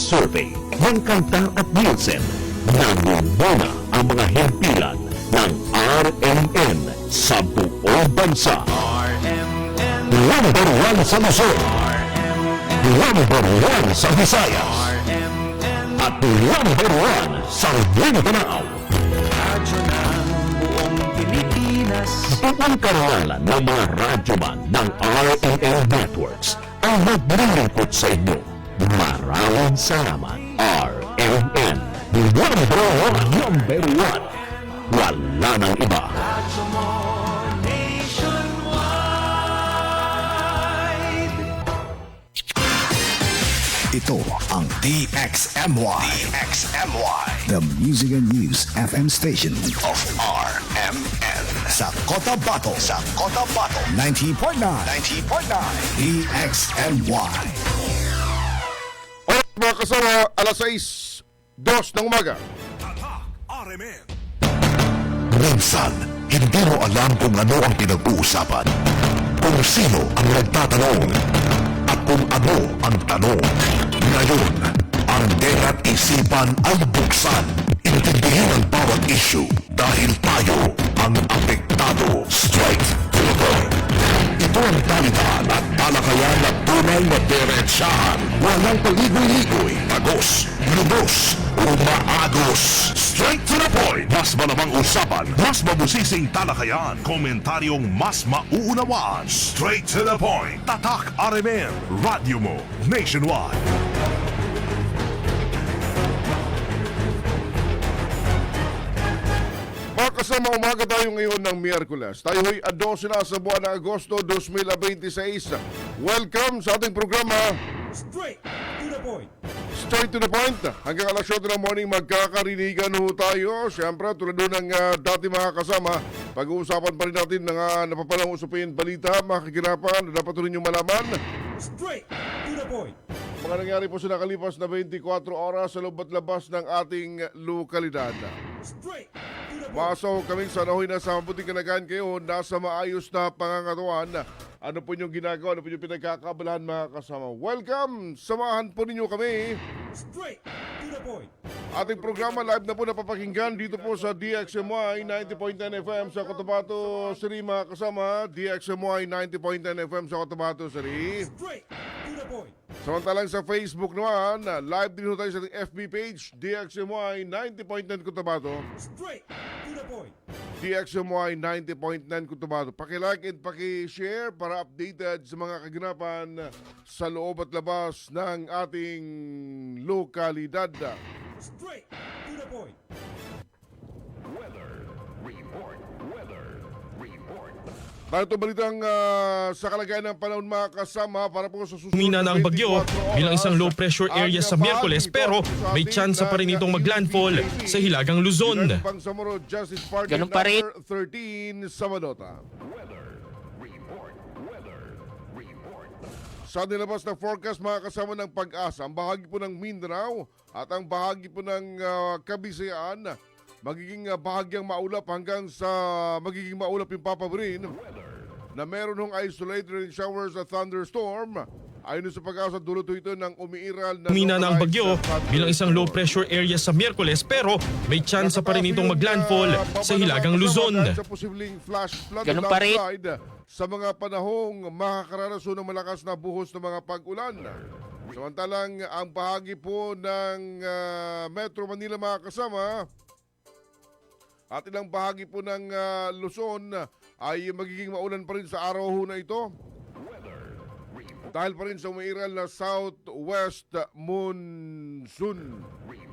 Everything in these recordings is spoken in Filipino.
survey ng Kanta at Nielsen, nangunguna ang mga himpilan ng RMN sa buong bansa. RMN, Number 1 sa Luzon, number 1 sa Visayas, RMN, at number 1 sa Mindanao. radyo ng buong Pilipinas. Buong karangalan ng mga radyoman ng RMN Networks ang maglilingkod sa inyo. Maraming salamat, RMN. Number 1. Wala nang iba. Radyo mo nationwide. Ito ang DXMY. The Music and News FM station of RMN. Sa Cotabato. 90.9. DXMY. Alright mga kasama, alas 6:02 ng umaga. Minsan, hindi mo alam kung ano ang pinag-uusapan, kung sino ang nagtatanong, at kung ano ang tanong. Ngayon, ang dengat isipan ay buksan. Intindihin ang bawat issue dahil tayo ang apektado. Straight to the point. Ito ang talitan at talakayan na tunay na diretsahan. Walang paligoy-ligoy, tagos, lubos, o maagos. Straight to the point. Mas malamang usapan, mas mabusising talakayan, komentaryong mas mauunawaan. Straight to the point. Tatak RMN, radyo mo nationwide. Mga kasama, umaga tayo ngayon ng Miyerkules. Tayo ho'y 12 na sa buwan ng Agosto 2026. Welcome sa ating programa Straight to the point. Straight to the Point. Hanggang alas 7 ng morning magkakarinigan ho tayo. Siyempre, tulad doon ng dati mga kasama, pag-uusapan pa rin natin ng napapalang usapin, balita, makikinapan na dapat rin ninyong malaman. Straight to the point. Mga nangyari po sa nakalipas na 24 oras sa loob at labas ng ating lokalidad. Straight to the point. Masaw kaming sanahoy na sa mabuting kanagaan kayo, nasa maayos na pangangatawan. Ano po inyong ginagawa, ano po inyong pinagkakabalahan mga kasama. Welcome! Samahan po ninyo kami. Straight to the point. Ating programa live na po napapakinggan dito po sa DXMY 90.9 FM sa Cotabato City mga kasama. DXMY 90.9 FM sa Cotabato City. Straight to the point. Samantalang sa Facebook naman, live din ho tayo sa ating FB page, DXMY 90.9 Cotabato. Straight to the point. DXMY 90.9 Cotabato. Paki-like and paki-share para updated sa mga kaganapan sa loob at labas ng ating lokalidad. Straight to the point. Para ito balitang sa kalagayan ng panahon mga kasama para po sa susunod Humina na ang bagyo 24 oras, bilang isang low pressure area sa Miyerkules pero may tsansa pa rin itong maglandfall sa Hilagang Luzon. Pangsamoro Justice Party Ganun pa rin. number 13 sa Manota. Sa nilabas na forecast mga kasama ng Pag-asa, ang bahagi po ng Mindanao at ang bahagi po ng Kabisayaan magiging bahagyang maulap hanggang sa magiging maulap yung papaberin na meron hong isolated rain showers at thunderstorm. Ayon sa Pag-asa, dulot ito ng umiiral na Humina na ang bagyo localized bilang isang low pressure area sa Miyerkules pero may tsansa pa rin itong maglandfall sa Hilagang Luzon. Sa posibleng flash flood Ganun at pa rin. landslide sa mga panahong makakaranasan ng malakas na buhos ng mga pag-ulan. Samantalang ang bahagi po ng Metro Manila mga kasama at ilang bahagi po ng Luzon ay magiging maulan pa rin sa araw ho na ito. Dahil pa rin sa umiiral na southwest monsoon.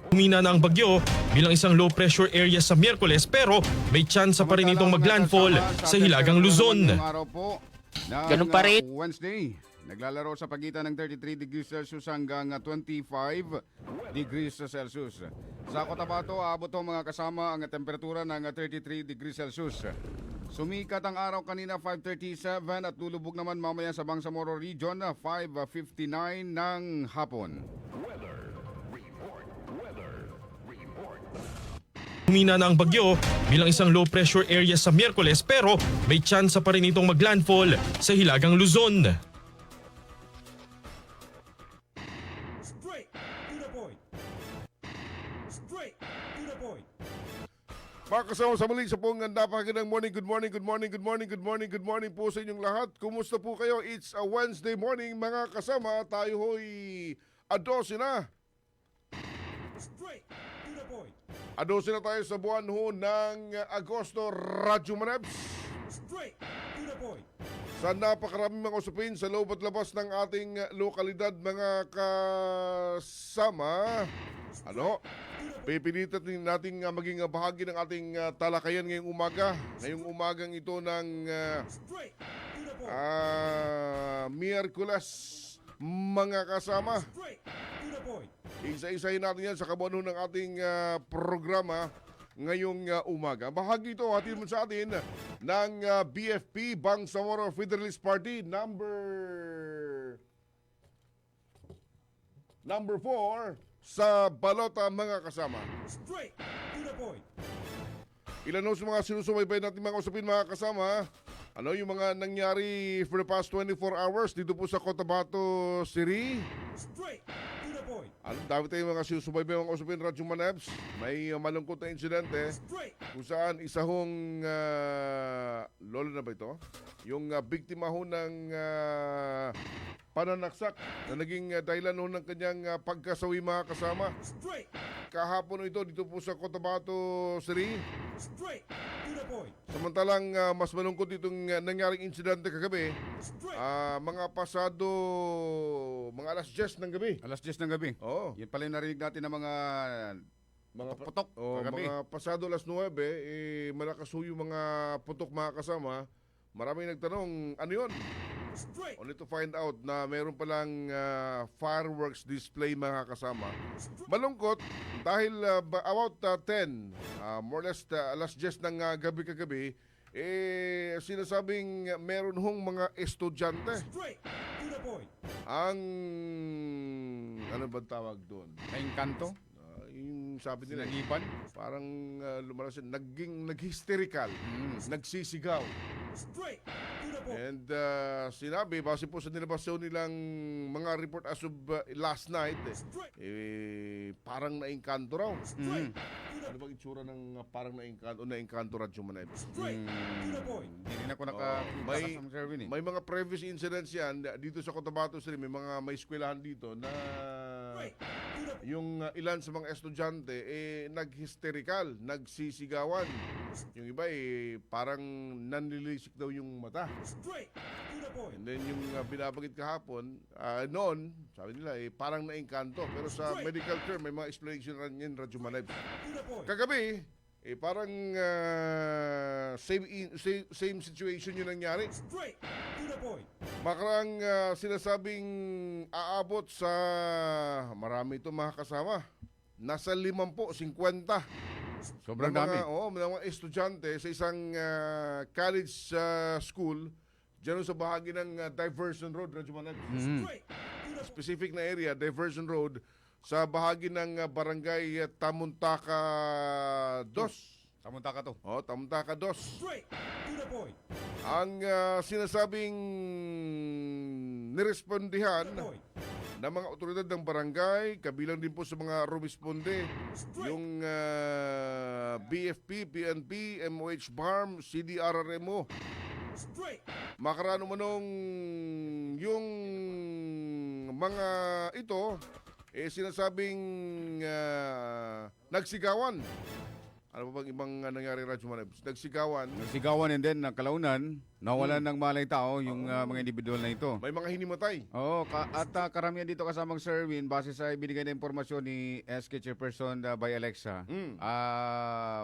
Humina na ang bagyo bilang isang low pressure area sa Miyerkules pero may tsansa pa rin itong maglandfall sa Hilagang Luzon. Ngayong araw po ng Ganun pa rin. Wednesday. Naglalaro sa pagitan ng 33 degrees Celsius hanggang 25 degrees Celsius. Sa Cotabato, aabot ho mga kasama ang temperatura ng 33 degrees Celsius. Sumikat ang araw kanina 5:37 at lulubog naman mamaya sa Bangsamoro Region 5:59 ng hapon. Humina na ang bagyo bilang isang low pressure area sa Miyerkules pero may tsansa pa rin itong maglandfall sa Hilagang Luzon. Straight to the point. Straight to the point. Mga kasama sa muli sa pong napakagandang morning. Good morning, good morning, good morning, good morning, good morning po sa inyong lahat. Kumusta po kayo? It's a Wednesday morning mga kasama. Tayo ho'y A12 na. Straight to the point. A12 na tayo sa buwan ho ng Agosto. Radyo Manebs. Straight to the point. Sa napakaraming mga usapin sa loob at labas ng ating lokalidad mga kasama. Ano? Pipilitan din natin maging bahagi ng ating talakayan ngayong umaga. Ngayong umagang ito ng Straight to the point. Miyerkules, mga kasama. Straight to the point. Isa-isahin natin yan sa kabuuan ng ating programa ngayong umaga. Bahagi ito hatid mo sa atin ng BFP, Bangsamoro Federalist Party, number 4 sa balota mga kasama. Straight to the point. Ilan sa mga sinusubaybay natin mga usapin mga kasama? Ano yung mga nangyari for the past 24 hours dito po sa Cotabato City? Straight to the point. Ano, dami tayong mga sinusubaybay mga usapin, Radyo Manebs. May malungkot na insidente Straight. kung saan isa hong lolo na ba ito? Yung biktima ho ng pananaksak na naging dahilan ho ng kanyang pagkasawi mga kasama. Straight. Kahapon ito dito po sa Cotabato City. Straight to the point. Samantalang mas malungkot itong nangyaring insidente kagabi, Straight. mga pasado, mga alas 10 ng gabi. Alas 10 ng gabi. Oo. Yan pala yung narinig natin ng mga putok kagabi. mga pasado alas 9, malakas ho yung mga putok mga kasama. Maraming nagtanong, ano yun? Straight. Only to find out na mayroon palang fireworks display mga kasama. Malungkot dahil about 10, more or less alas 10 ng gabi kagabi, sinasabing meron hong mga estudyante. Straight to the point. Ang, ano ba tawag doon? May kanto, Yung sabi nila, sinagipan. parang lumalas yun, nag-hysterical, nagsisigaw. Straight to the point. And sinabi, base po sa nilabasyon nilang mga report as of last night, parang naingkanto raw. Straight to Ano bang itsura ng parang naingkanto Radyo Manebs? Straight to the point. Hindi rin ako may- nakasama Sir Winnie. May mga previous incidents yan dito sa Cotabato City, may eskwelahan dito na Straight to the yung ilan sa mga estudyante nag-hysterical, nagsisigawan. Yung iba parang nanlilisik daw yung mata. Straight to the point. And then yung binabagit kahapon, noon, sabi nila parang naingkanto. Pero sa medical term, may mga explanation rin yan, Radyo Manebs. To the point. Kagabi, parang same situation yung nangyari. Straight to the point. Makarang sinasabing aabot sa marami ito mga kasama. Nasa 50. Sobrang ng dami. mga estudyante sa isang college school dyan sa bahagi ng Diversion Road, Radyo Manebs. Straight to the point. Specific na area, Diversion Road, sa bahagi ng barangay Tamuntaka 2. Samunta ka to. Tamuntaka 2. Straight to the point. Ang sinasabing nirespondihan Point. ng mga otoridad ng barangay, kabilang din po sa mga rumisponde, yung BFP, PNP, MOH BARM, CDRRMO. Straight. Makarano manong yung mga ito, sinasabing nagsigawan. Ano pa bang ibang nangyari, Radyo Manebs? Nagsigawan. Nagsigawan and then kalaunan, nawalan ng malay tao yung mga individual na ito. May mga hinimatay. Oo, at karamihan dito kasamang Sir Win, base sa ibinigay na impormasyon ni SK Chairperson by Alexa,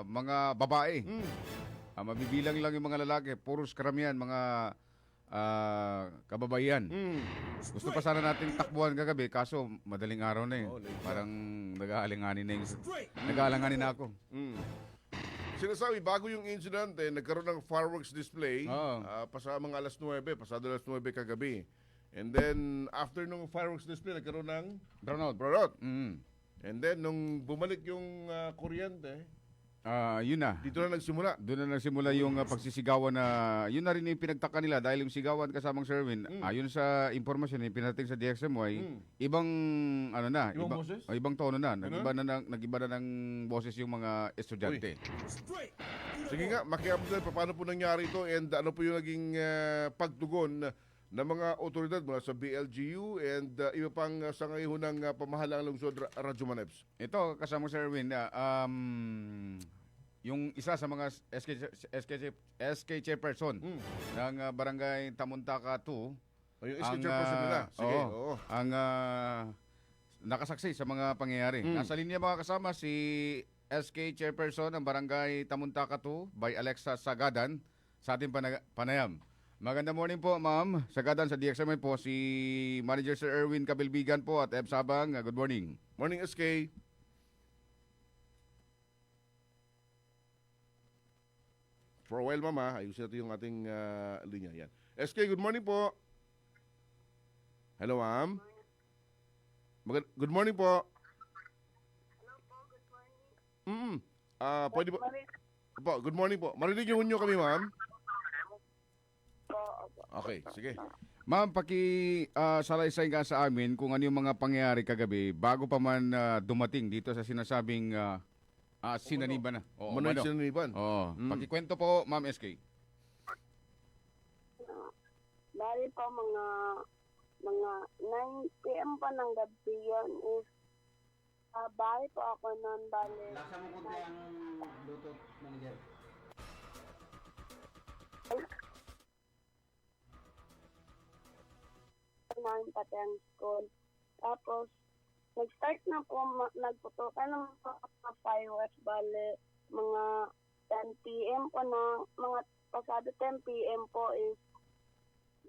mga babae. Mabibilang lang yung mga lalaki, puros karamihan, mga kababayan. Gusto pa sana natin takbuhan kagabi, kaso madaling araw na yun. Parang nag-aalanganin na yung... Nag-aalanganin na ako. Sinasabi, bago yung incident, nagkaroon ng fireworks display Oo. pasado mga alas 9, pasado alas 9 kagabi. And then, after nung fireworks display, nagkaroon ng Brownout. brownout. Mm. And then, nung bumalik yung kuryente, Yun na. Dito na nagsimula. Doon na nagsimula yung pagsisigawan na yun na rin yung pinagtaka nila dahil yung sigawan kasamang Sherwin, ayon sa impormasyon na pinating sa DXMY, ibang ano na, Ibang boses? ibang tono na, nagiba na ng boses yung mga estudyante. Straight to the Sige point. nga, makiupdate pa paano po nangyari ito and ano po yung naging pagtugon ng mga otoridad mula sa BLGU and iba pang sangayhunang pamahalang lungsod Radyo Maneps. Ito kasamang Sherwin, yung isa sa mga SK chairperson ng barangay Tamuntaka 2, O yung SK chairperson nila. Sige, oo. ang nakasaksi sa mga pangyayari. Nasa linya mga kasama si SK chairperson ng barangay Tamuntaka 2 by Alexa Sagadan sa ating panayam. Magandang morning po, ma'am. Sagadan sa DXMY po, si Manager Sir Erwin Kabilbigan po at Eb Sabang. Good morning. Morning, SK. For a while, mama, ayusin natin yung ating linya. Yan. SK, good morning po. Hello, ma'am. Good morning po. Hello po, good morning. Pwede po? Po, good morning po. Marinig nyo kami, ma'am? Okay, sige. Ma'am, salaysay nga sa amin kung ano yung mga pangyayari kagabi bago pa man dumating dito sa sinasabing sinaniban na. Oo, Manoy umano. sinaniban. Oo. Pakikwento po, Ma'am SK. Bali po mga 9 p.m. pa ng gabi yun is bali po ako nun, bali. Laksa mo ko ang Bluetooth manager. Namin pati ang school. Tapos, nag-start na po, nagputukan ng mga fireworks, bali, mga 10 p.m. po na, mga pasado 10 p.m. po is,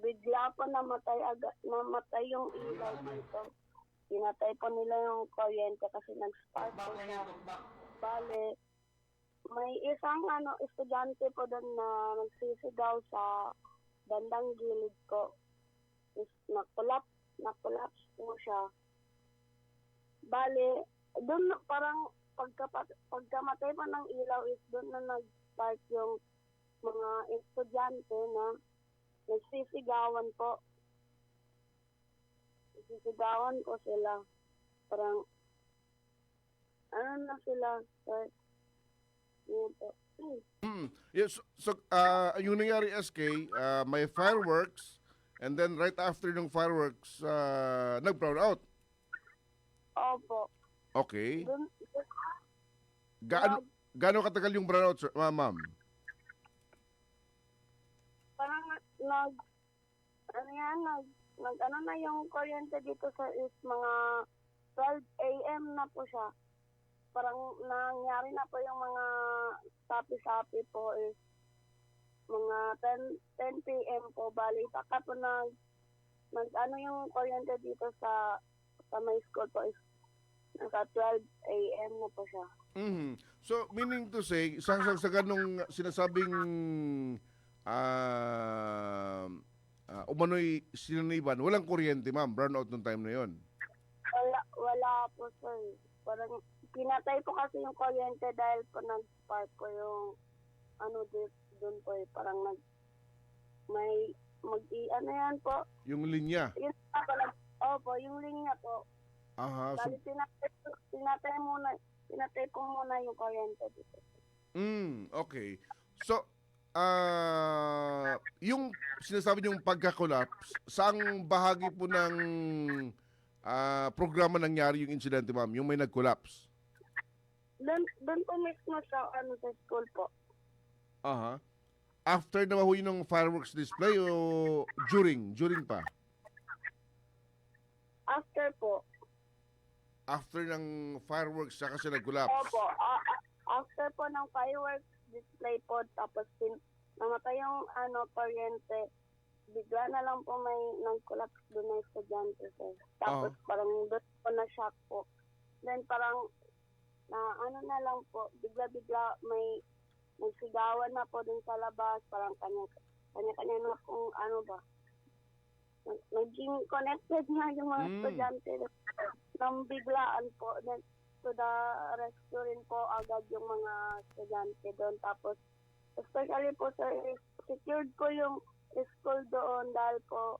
bigla po namatay yung ilaw dito. Pinatay po nila yung kuryente kasi nag-spark po siya. Bale, may isang estudyante po doon na nagsisigaw sa bandang gilid ko. Is na-collapse po siya. Bale, doon parang pagkamatay pa ng ilaw is doon na nag-start yung mga estudyante na nagsisigawan po. Nagsisigawan po sila. Parang, ano na sila, sir? Yun po. Yes, so yung nangyari, SK, may fireworks and then right after ng fireworks, nag-brown out. Opo. Okay. Doon, Gaano katagal yung brown out, sir, ma'am? parang ano na yung kuryente dito sa is mga 12 a.m. na po siya. Parang nangyari na po yung mga sapi-sapi po is mga 10 p.m. po. Bali, saka po ano yung kuryente dito sa may school po is nasa 12 a.m. na po siya. So, meaning to say, sasagsagan nung sinasabing umano'y sinaniban, walang kuryente, ma'am, brown out nung time na yon. Wala po, sir. Parang pinatay po kasi yung kuryente dahil po nag-spark po yung doon po eh. Parang ano yan po. Yung linya. Yun opo, yung linya po. Aha. So, Bali, pinatay po muna yung kuryente dito. okay. So, yung sinasabi niyong pagka-collapse, saang bahagi po ng programa nangyari yung incident, ma'am? Yung may nag-collapse? Doon po mismo sa school po. Aha. After na mahuwi ng fireworks display o during? During pa? After po. After ng fireworks, saka siya nag-collapse? Opo. After po ng fireworks display po, tapos namatay yung kuryente, bigla na lang po may nag-collapse doon na estudyante, sir. Tapos parang doon po na-shock po. Then parang na lang po, bigla-bigla may nagsigawan na po dun sa labas, parang kanya-kanya na kung naging connected na yung mga estudyante nang biglaan po. Then, to the rescue rin po agad yung mga estudyante doon. Tapos, especially po sir, is secured po yung school doon dahil po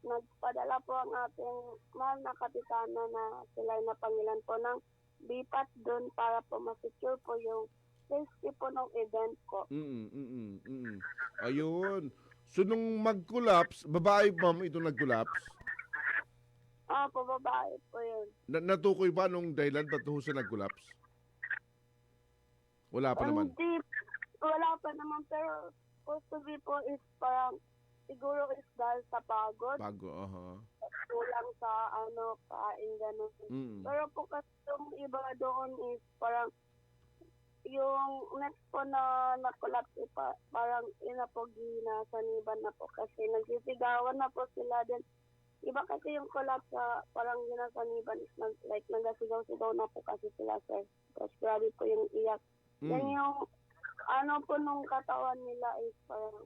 nagpadala po ang ating mahal na kapitana na sila napangilan po ng BPAT doon para po ma-secure po yung safety po ng event po. Ayun. So, nung mag-collapse, babae ma'am itong nag-collapse? Po babae po yun. Natukoy ba nung dahilan ba't ho siya nag-collapse? Wala pa naman. Hindi, wala pa naman, pero supposed to be po is parang siguro is dahil sa pagod. Bago, aha. Kulang sa kain, gano'n. Pero po kasi yung iba doon is parang yung next po na na-collapse parang ina po ginasaniban na po kasi nagsisigawan na po sila din. Iba kasi yung collapse sa parang ginasaniban is like nagasigaw-sigaw na po kasi sila sir. Tapos grabe po yung iyak. Yan yung po nung katawan nila is parang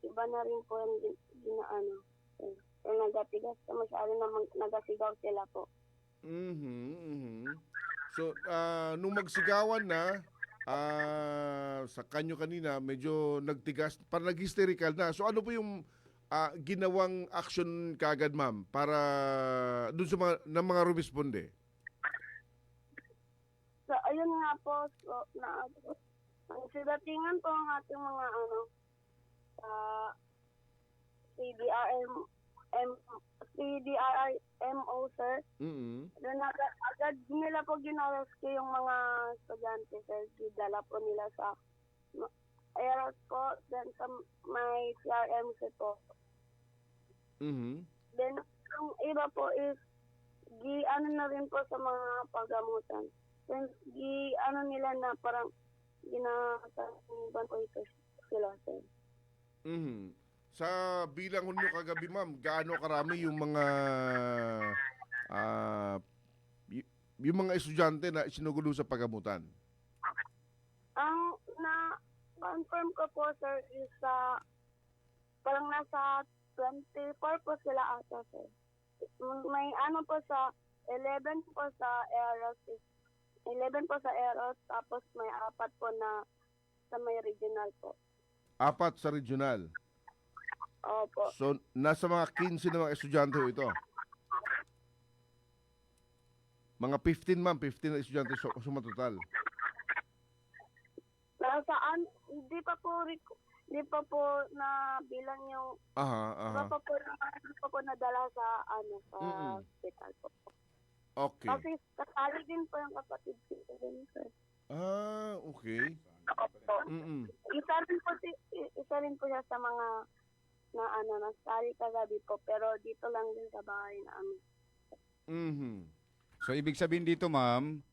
iba na rin po yung yung nagatigas na masyado na nagasigaw sila po. So, nung magsigawan na, sa kanyo kanina, medyo nagtigas, parang nag-hysterical na. So, ano po yung ginawang action kagad, ma'am, para dun sa mga rumisponde? So, ayun nga po, so, sidatingan po ang ating mga CDRMO, sir. Doon agad nila po ginarescue yung mga estudyante, sir. Didala po nila sa Eros po, then sa may CRMC po. Then, yung iba po is, na rin po sa mga pagamutan. Then, nila na parang, ginasaniban po ito sila, sir. Sa bilang nyo kagabi, ma'am, gaano karami yung mga yung mga estudyante na isinugulo sa pagamutan? Ang na-confirm ko po, sir, is parang nasa 24 po sila ata, sir. May po sa 11 po sa Eros, 11 po sa Eros, tapos may 4 po na sa may regional po. 4 sa regional? Opo. So, nasa mga 15 na mga estudyante ho ito? Mga 15, ma'am, 15 na estudyante sumatotal? Nasaan? Hindi pa po na bilang yung Hindi pa po nadala sa hospital po. Okay. Kasi kasali din po yung kapatid ko din, sir. Okay. Isa rin po siya sa mga nasali kagabi po, pero dito lang din sa bahay namin. So, ibig sabihin dito, ma'am,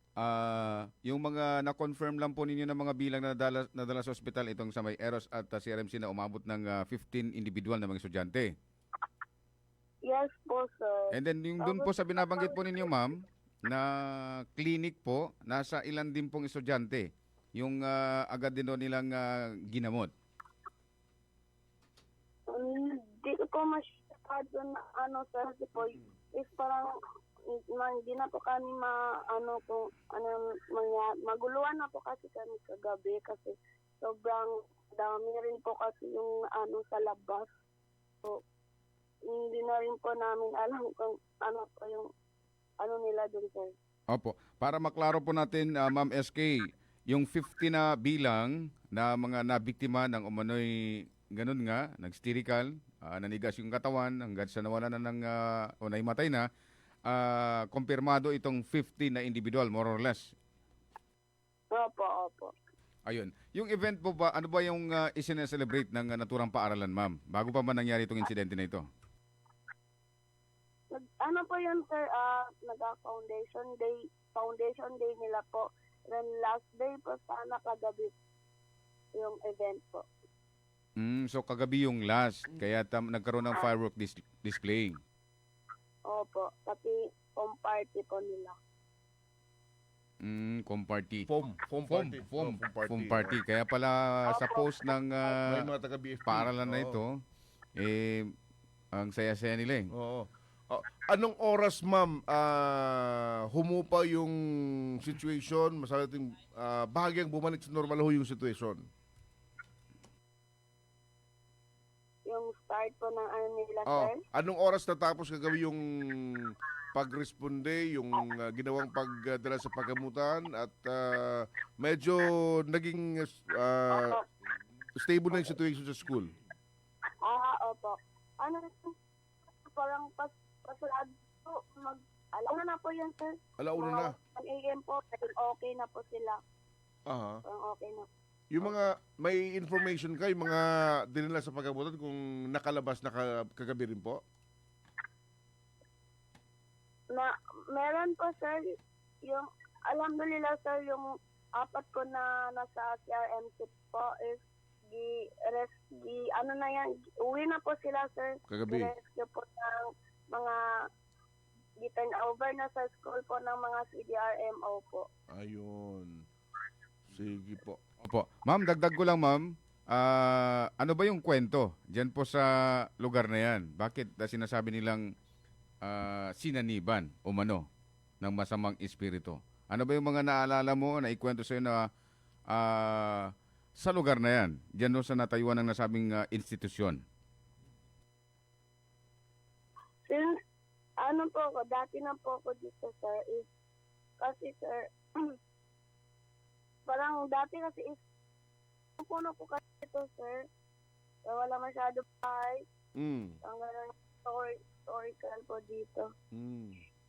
yung mga na-confirm lang po ninyo ng mga bilang na nadala sa ospital itong sa may Eros at CRMC na umabot ng 15 individual na mga estudyante. Yes po, sir. And then yung doon po sa binabanggit po ninyo, ma'am, na clinic po, nasa ilan din pong estudyante yung agad din doon nilang ginamot? Hindi ko masyado na sir, po is parang hindi na po kami maguluhan na po kasi kami kagabi kasi sobrang dami rin po kasi yung sa labas. So, hindi na rin po namin alam kung ano po yung nila dun, sir. Opo. Para maklaro po natin, Ma'am SK, yung 50 na bilang na mga nabiktima ng umano'y ganun nga, nag-hysterical, nanigas yung katawan hanggang sa nawala na ng o naimatay na, kumpirmado itong 50 na individual, more or less. Opo. Ayun. Yung event po ba, ano ba yung isineselebrate ng naturang paaralan, ma'am? Bago pa man nangyari itong insidente na ito? Po yun, sir, foundation day nila po. Then last day po sana kagabi yung event po. So kagabi yung last, kaya nagkaroon ng firework display. Opo, pati home party po nila. Home party. Foam party. Kaya pala sa post ng May mga taga-BFP. paaralan na ito, ang saya-saya nila eh. Oo. Oh, anong oras, ma'am, humupa yung situation? Masabi natin, bahagyang bumalik sa normal ho yung situation. Yung start po ng ano nila, Oh, sir. anong oras natapos kagabi yung pagresponde, yung ginawang pagdala sa paggamutan at medyo naging stable na yung situation sa school? Opo. Ano, parang pasarado po, alauna na po yun, sir. Alauna na. 1 a.m. po, pero okay na po sila. Aha. Parang okay na. Yung mga, may information ka, yung mga dinala sa paggamutan kung nakalabas na kagabi rin po? Meron po, sir, yung, alhamdulillah, sir, yung 4 ko na nasa CRMC po is ano na yan, uwi na po sila, sir. Kagabi. Rescue po ng mga turn over na sa school po ng mga CDRMO po. Ayun. Sige po. Opo. Ma'am, dagdag ko lang, ma'am. Ano ba yung kwento diyan po sa lugar na yan? Bakit sinasabi nilang sinaniban umano ng masamang espiritu? Ano ba yung mga naalala mo na ikwento sa'yo na sa lugar na yan, diyan sa natayuan ng nasabing institusyon? Since, ano po ako, dati na po ako dito, sir, is, kasi, sir, parang dati kasi is, puno po kasi ito, sir, so, wala masyado bahay, ang ganun, historical po dito.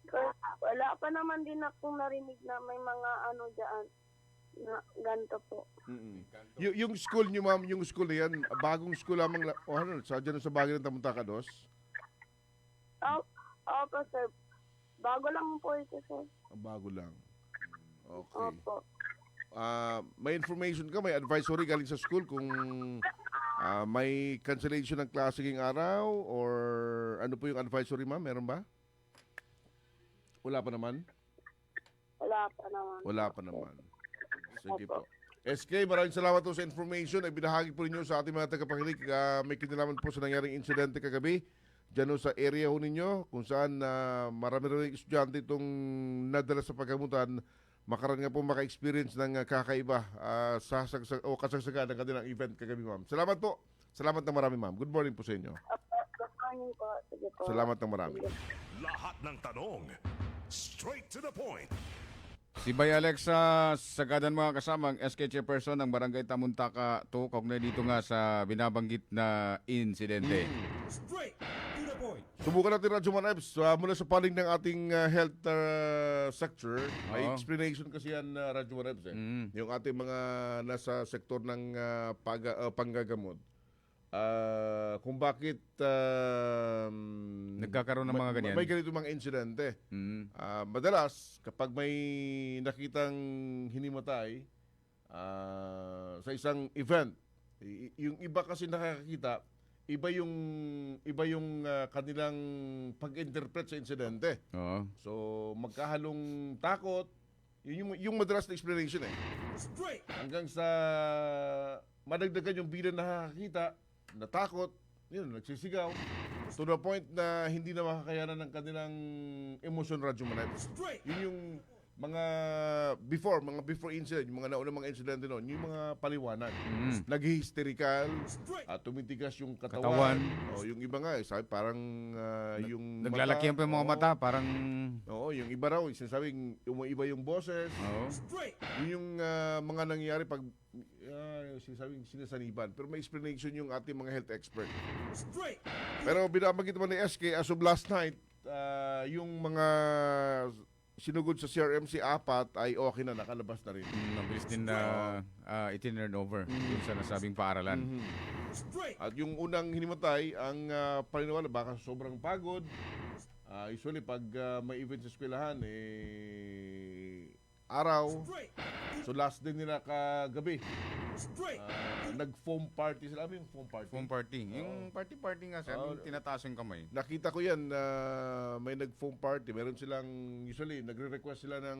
Pero, wala pa naman din akong narinig na may mga ano dyan, na ganito po. Yung school nyo, ma'am, yung school na yan, bagong school lamang, sa dyan sa bagay ng Tamuntaka, dos? Opo, sir. Bago lang po ito, sir. Bago lang. Okay. Opo. May information ka, may advisory galing sa school kung may cancellation ng klase ngayong araw or ano po yung advisory, ma'am? Meron ba? Wala pa naman? Wala pa naman. Wala pa naman. Sige po. SK, maraming salamat po sa information ay binahagi po ninyo sa ating mga tagapakinig. May kinalaman po sa nangyaring insidente kagabi dyan sa area ho ninyo kung saan marami-rami estudyante itong nadala sa paggamutan. Makaroon nga po maka-experience ng kakaiba sa kasagsagan ng kanilang event kagabi, ma'am. Salamat po. Salamat ng marami, ma'am. Good morning po sa inyo. Good morning po. Sige po. Salamat ng marami. Lahat ng tanong, straight to the point. Si Bay Alexa Sagadan, mga kasamang SK Chairperson ng Barangay Tamuntaka 2, kaugnay dito nga sa binabanggit na insidente. Straight to the point. Subukan natin, Radyo Man Eps. Mula sa paling ng ating health sector, may Oo. explanation kasi yan, Radyo Man Eps. Yung ating mga nasa sektor ng panggagamot. Kung bakit Nagkakaroon ng mga ganyan. may ganito mga insidente. Mm. Madalas, kapag may nakitang hinimatay sa isang event, yung iba kasi nakakakita, iba yung kanilang pag-interpret sa insidente. Oo. So, magkahalong takot, yung madalas na explanation Straight. hanggang sa madagdagan yung bilang nakakakita, natakot, yun, nagsisigaw, to the point na hindi na makakayanan ng kanilang emosyon, Radyo Manay. Straight. Yun yung mga before incident, yung mga naunang mga incident noon, yung mga paliwanag. Nag-hysterical, tumitigas yung katawan. O, yung iba nga, sabi, parang yung Naglalakihan pa yung mga mata, parang... Oo, yung iba raw, sinasabing umiiba yung boses. Oo. Straight. Yun yung mga nangyayari pag sinasabing sinasaniban. Pero may explanation yung ating mga health expert. Straight. Pero binabanggit naman ni SK, as of last night, yung mga sinugod sa CRMC 4 ay okay na, nakalabas na rin. Mabilis din na itinurn over dun sa nasabing paaralan. Straight. At yung unang hinimatay, ang paniniwala, baka sobrang pagod. Usually, pag may event sa eskwelahan, araw. Straight. So last din nila kagabi. Straight. Nag-foam party sila. Ano yung foam party? Foam party. Yung party-party nga, sir, yung tinataas yung kamay. Nakita ko yan, may nag-foam party. Meron silang, usually, nagre-request sila ng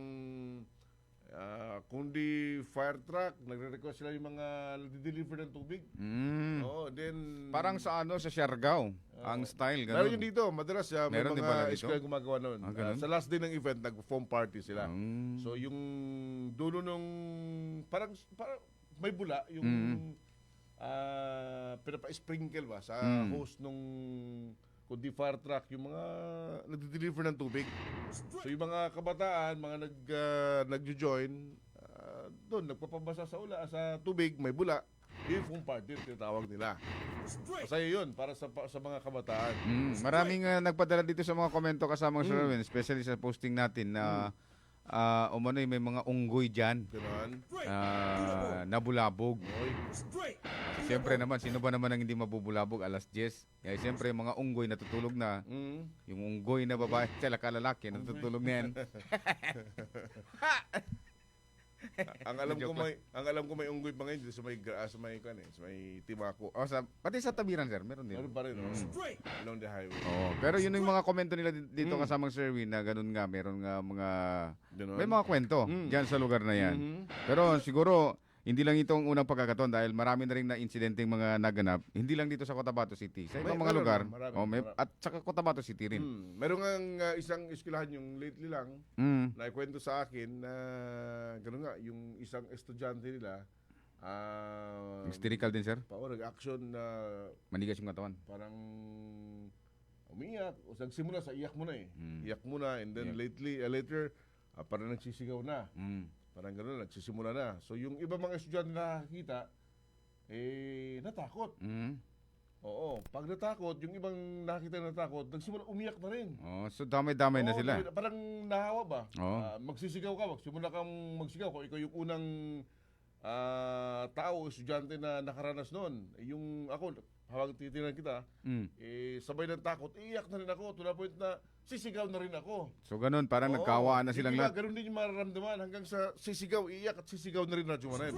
Kundi fire truck, nagre-request sila yung mga nagde-deliver ng tubig. Oo, then Parang sa sa Siargao, ang style, meron ganun. yun dito, madalas may Meron din pala mga dito? eskwela gumagawa noon. Ganun? Sa last day ng event, nag-foam party sila. So yung dulo nung parang may bula yung pinapa-sprinkle ba sa hose nung kundi fire truck, yung mga nagde-deliver ng tubig. So yung mga kabataan, mga nagjo-join, doon nagpapabasa sa tubig, may bula. Yung foam party, tinatawag nila. Masaya yun para sa mga kabataan. Maraming nagpadala dito sa mga komento kasamang Sir Erwin, especially sa posting natin na umano'y may mga unggoy dyan. Ganun. Nabulabog. Straight. Siyempre naman, sino ba naman ang hindi mabubulabog alas 10? Kaya siyempre mga unggoy natutulog na. Yung unggoy na babae, tsaka kalalaki, natutulog na yan. ang alam ko may unggoy pa ngayon dito sa may Timako. Pati sa tabiran, sir, meron din. Meron pa rin, no? Straight. Along the highway. Pero yun yung mga komento nila dito kasamang Sir Erwin na ganun nga, meron nga mga Ganun. may mga kwento dyan sa lugar na yan. Pero siguro hindi lang ito ang unang pagkakataon dahil marami na rin na insidenteng mga naganap, hindi lang dito sa Cotabato City, sa ibang mga lugar. marami. At saka Cotabato City rin. Meron nga isang eskwelahan yung lately lang na ikwento sa akin na gano'n nga, yung isang estudyante nila Hysterical din, sir? nag-action na Manigas yung katawan. parang umiyak o nagsimula sa iyak muna iyak muna and then later parang nagsisigaw na. Parang gano'n, nagsisimula na. So yung iba mga estudyante na nakakita, natakot. Oo, pag natakot, yung ibang nakakita na natakot, nagsimula umiyak na rin. So damay-damay na sila. Parang nahawa ba? Oo. Magsisigaw ka, magsimula kang magsigaw. Kung ikaw yung unang tao, estudyante na nakaranas noon. Yung ako, habang titinan kita, sabay ng takot, iiyak na rin ako. To the point na sisigaw na rin ako. So ganun, parang nagkawaan na silang lahat. Ganun din yung mararamdaman hanggang sa sisigaw, iiyak at sisigaw na rin na Jumanet.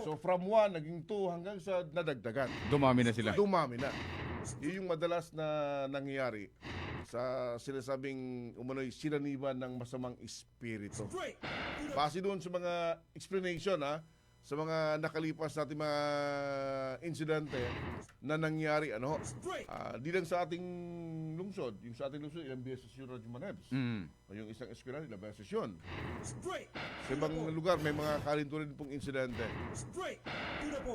So from 1, naging 2, hanggang sa nadagdagan. Dumami na sila. Dumami na. Yun yung madalas na nangyayari sa sinasabing umano'y sinaniban ng masamang espiritu. Base doon sa mga explanation sa mga nakalipas natin mga insidente na nangyari di lang sa ating lungsod. Yung sa ating lungsod, ilang beses yun Radyo Manebs. O yung isang eskwela, ilang beses yun. Sa ibang lugar, may mga kalinturin pong insidente.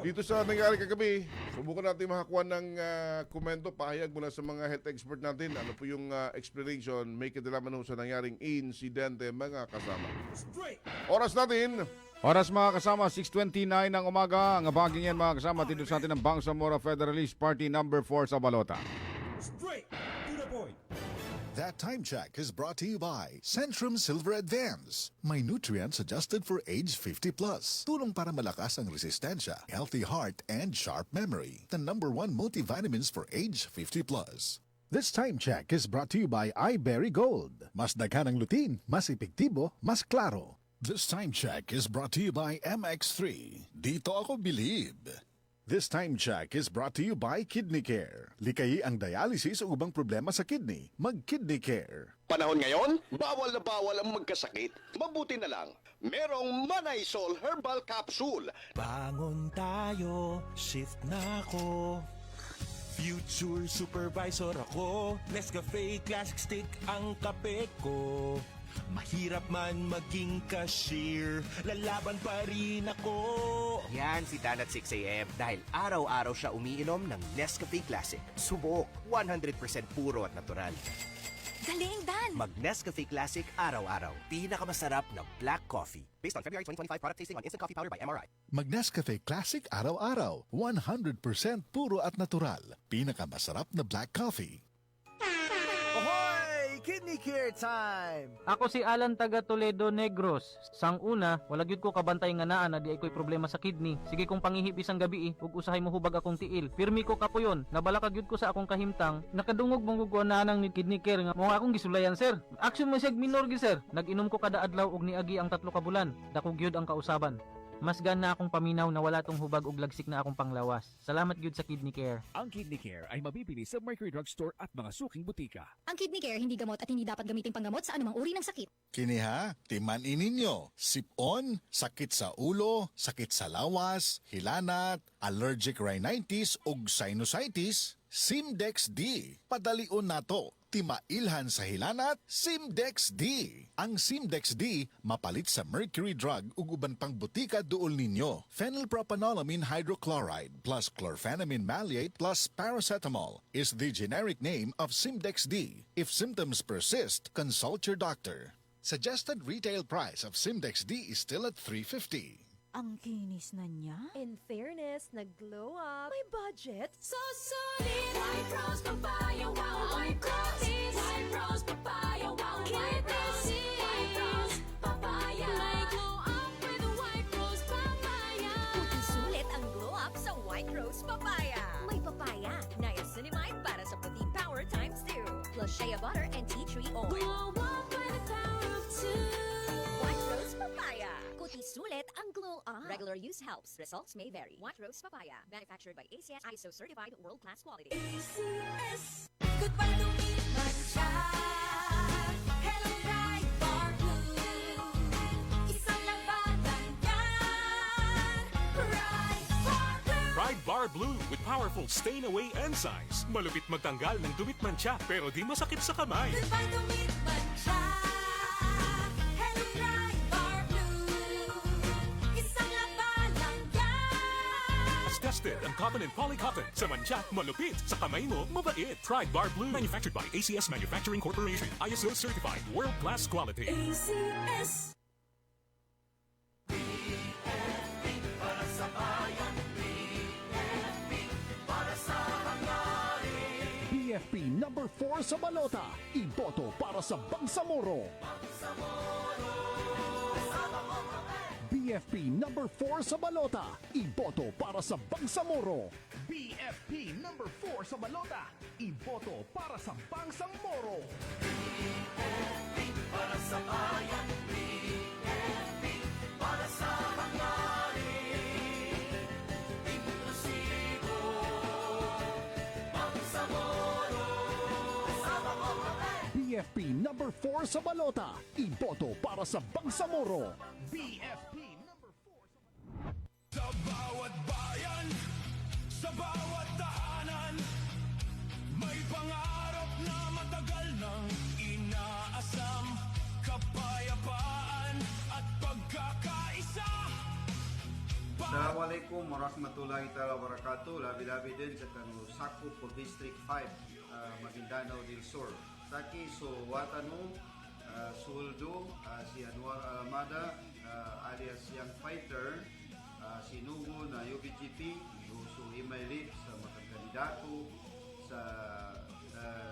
Dito sa nangyari kagabi, subukan natin makakuha ng komento, pahayag mula sa mga health expert natin. Ano po yung explanation, may kadalaman sa nangyaring insidente, mga kasama. Oras natin, Mga kasama, 6:29 ng umaga. Ang abaging yan mga kasama, dito sa atin ng Bangsamoro Federalist Party number 4 sa Balota. Straight. To the point. That time check is brought to you by Centrum Silver Advance. May nutrients adjusted for age 50 plus. Tulong para malakas ang resistensya, healthy heart, and sharp memory. The #1 multivitamins for age 50 plus. This time check is brought to you by iBerry Gold. Mas daghan ang lutin, mas epektibo, mas klaro. This time check is brought to you by MX3. Dito ako believe. This time check is brought to you by Kidney Care. Likayi ang dialysis o ubang problema sa kidney. Mag-Kidney Care. Panahon ngayon, bawal na bawal ang magkasakit. Mabuti na lang, merong Manaysol Herbal Capsule. Bangon tayo, shift na ako. Future supervisor ako. Nescafe Classic Stick ang kape ko. Mahirap man maging cashier, lalaban pa rin ako. Yan si Dan at 6 a.m. dahil araw-araw siya umiinom ng Nescafe Classic. Subok, 100% puro at natural. Galing, Dan! Mag Nescafe Classic araw-araw. Pinakamasarap na black coffee. Based on February 2025 product tasting on Instant Coffee Powder by MRI. Mag Nescafe Classic araw-araw. 100% puro at natural. Pinakamasarap na black coffee. Ahoy! Kidney Care time! Ako si Alan taga Toledo Negros. Sang una, wala gyud ko kabantay nga naa na di ay ko'y problema sa kidney. Sige kong pangihip isang gabi ug usahay mo hubag akong tiil. Pirmi ko kapuyon. Nabalaka gyud ko sa akong kahimtang. Nakadungog mong guguan na nang ni Kidney Care nga mo akong gisulayan sir. Action man siya minor gi sir. Nag-inom ko kada adlaw ug niagi ang 3 ka bulan. Dako gyud ang kausaban. Mas gan na akong paminaw na wala tong hubag ug lagsik na akong panglawas. Salamat gyud sa Kidney Care. Ang Kidney Care ay mabibili sa Mercury Drugstore at mga suking butika. Ang Kidney Care hindi gamot at hindi dapat gamitin panggamot sa anumang uri ng sakit. Kini ha, timanin ninyo. Sipon, sakit sa ulo, sakit sa lawas, hilanat, allergic rhinitis ug sinusitis, Simdex D. Padalion nato. Timailhan sa hilanat, Simdex D. Ang Simdex D mapalit sa Mercury Drug ug uban pang butika duol ninyo. Phenylpropanolamine hydrochloride plus chlorphenamine maleate plus paracetamol is the generic name of Simdex D. If symptoms persist, consult your doctor. Suggested retail price of Simdex D is still at $3.50. Ang kinis na niya. In fairness, nag-glow up. May budget. So solid. White Rose Papaya, wow. White Rose. White Rose Papaya, wow. White Rose. White Rose Papaya. May glow up with the White Rose Papaya. Puti sulit ang glow up sa White Rose Papaya. May papaya, niacinamide para sa protein power times 2. Plus shea butter and tea tree oil. Glow up with the power of two. White Rose Papaya. Kuti sulit ang glow up. Regular use helps. Results may vary. White Rose Papaya. Manufactured by ACS ISO certified world-class quality. ACS. Goodbye to me, Mancha. Hello, Bright Bar Blue. Isang labanan yan. Bright Bar Blue. Pride Bar Blue with powerful stain-away enzymes. Malupit magtanggal ng dumit mancha pero di masakit sa kamay. Goodbye to me, Mancha. Hello, Bright Bar Blue. Isang labanan yan. As tested ang cotton and polycotton. Sa mancha, malupit. Sa kamay mo, mabait. Pride Bar Blue. Manufactured by ACS Manufacturing Corporation. ISO certified. World-class quality. ACS. BFP number 4 sa balota. Iboto para sa Bangsamoro. BFP number 4 sa balota. Iboto para sa Bangsamoro. BFP number 4 sa balota. Iboto para sa Bangsamoro. BFP para sa bayan. BFP para sa hangarin. Inklusibo. Bangsamoro. BFP number 4 sa balota. Iboto para sa Bangsamoro. BFP number 4 sa bawat bayan, sa bawat tahanan, may pangarap na matagal nang inaasam. Kapayapaan at pagkakaisa. Assalamualaikum warahmatullahi taala wabarakatuh. Labi-labi din sa kanu sakop po District 5, Maguindanao del Sur. Saki so watanu Suldo, si Anwar Alamada, alias Young Fighter, si Nugo na UBGP, so himay sa mga kandidato sa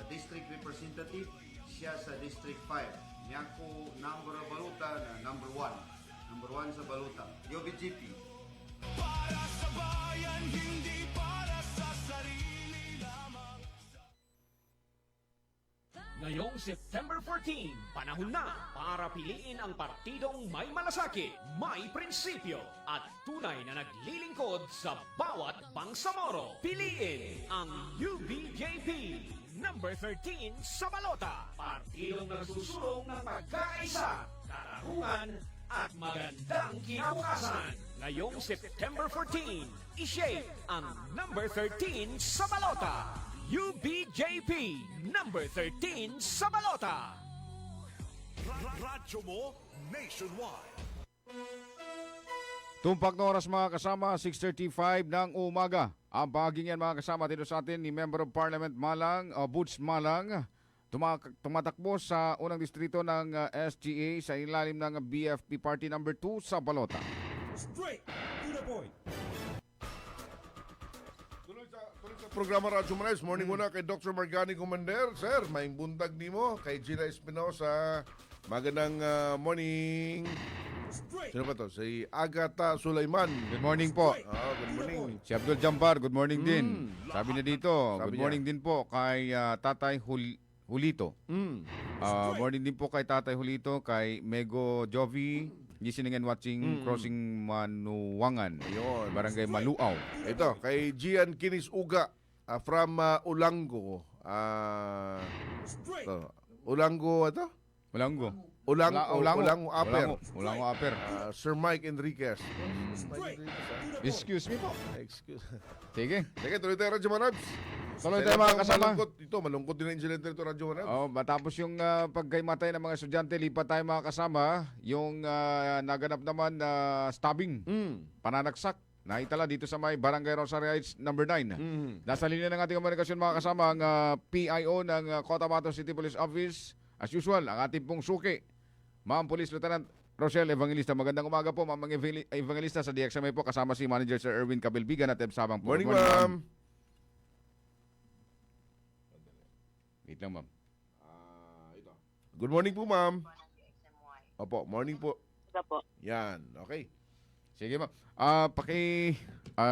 District Representative, siya sa District 5. Niyako number baluta na number 1. Number 1 sa baluta. UBGP. Para sa bayan, hindi para sa sarili lamang. Ngayong September 14, panahon na para piliin ang partidong may malasakit, may prinsipyo, at tunay na naglilingkod sa bawat Bangsamoro. Piliin ang UBJP, number 13 sa balota. Partidong nagsusulong ng pagkaisa, katarungan, at magandang kinabukasan. Ngayong September 14, i-shape ang number 13 sa balota. UBJP, number 13 sa balota. Radyo mo nationwide. Tumpak na oras mga kasama, 6:35 ng umaga. Ang bahaging yan mga kasama dito sa atin ni Member of Parliament Malang, Boots Malang. Tumatakbo sa unang distrito ng SGA sa ilalim ng BFP Party number 2 sa balota. Straight to the point. Tuloy sa programa Radyo Manayos. Morning muna kay Dr. Margani Commander. Sir, may buntag nimo kay Gina Espinosa. Magandang morning. Sino ba to? Si Agatha Sulaiman. Good morning po. Good morning. Si Abdul Jambar, good morning din. Sabi na dito, Sabi good morning din po kay Tatay Hulito. Morning din po kay Tatay Hulito, kay Mego Jovi, listening and watching Crossing Manuwangan. Ayun. Barangay Maluaw. Ito, kay Gian Kinis Uga from Ulango. Ulango, ito? Ulango. Ulango Aper. Ulango Aper. Sir Mike Enriquez. Excuse me po. Excuse. Sige. Sige, tuloy tayo, Radyo Manabs. Tuloy tayo mga kasama. Malungkot din ang incident nito, Radyo Manabs. Oh, matapos yung pagkaimatay ng mga estudyante, lipat tayo mga kasama. Yung naganap naman na stabbing, pananaksak, naitala dito sa may Barangay Rosario Heights number 9. Nasa linya ng ating komunikasyon mga kasama ang PIO ng Cotabato City Police Office. As usual, ang ating pong suki, Ma'am Police Lieutenant Rochelle Evangelista. Magandang umaga po, Ma'am Evangelista, sa DXMA po. Kasama si Manager Sir Erwin Cabilbigan at Sabang po. Morning, ma'am. Wait lang, ma'am. Good morning po, ma'am. Opo, morning po. Opo. Yan, okay. Sige, ma'am.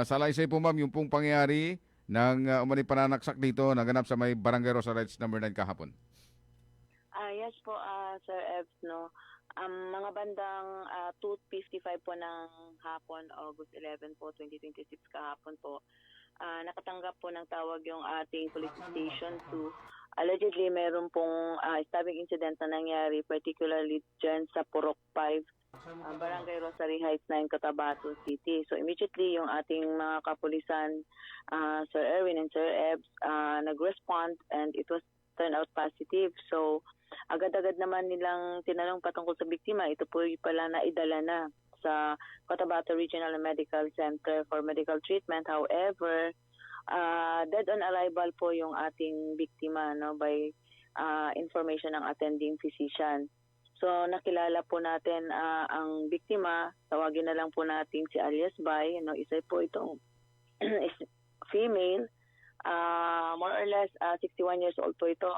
Salaysay po, ma'am, yung pong pangyayari ng umani pananaksak dito naganap sa may Barangay Rosario Heights number 9 kahapon. Yes po, Sir Evs, no. Mga bandang 2:55 po ng hapon, August 11 po, 2026 kahapon po, nakatanggap po ng tawag yung ating police station to allegedly meron pong stabbing incident na nangyari, particularly dyan sa Purok 5, Barangay Rosario Heights 9, Cotabato City. So immediately yung ating mga kapulisan, Sir Erwin and Sir Ebs, nag-respond and it was turned out positive. So agad-agad naman nilang tinanong patungkol sa biktima. Ito po pala na idala na sa Cotabato Regional Medical Center for medical treatment. However, dead on arrival po yung ating biktima, no, by information ng attending physician. So nakilala po natin ang biktima. Tawagin na lang po natin si alias Bay, no, isa po itong is female, more or less 61 years old po ito,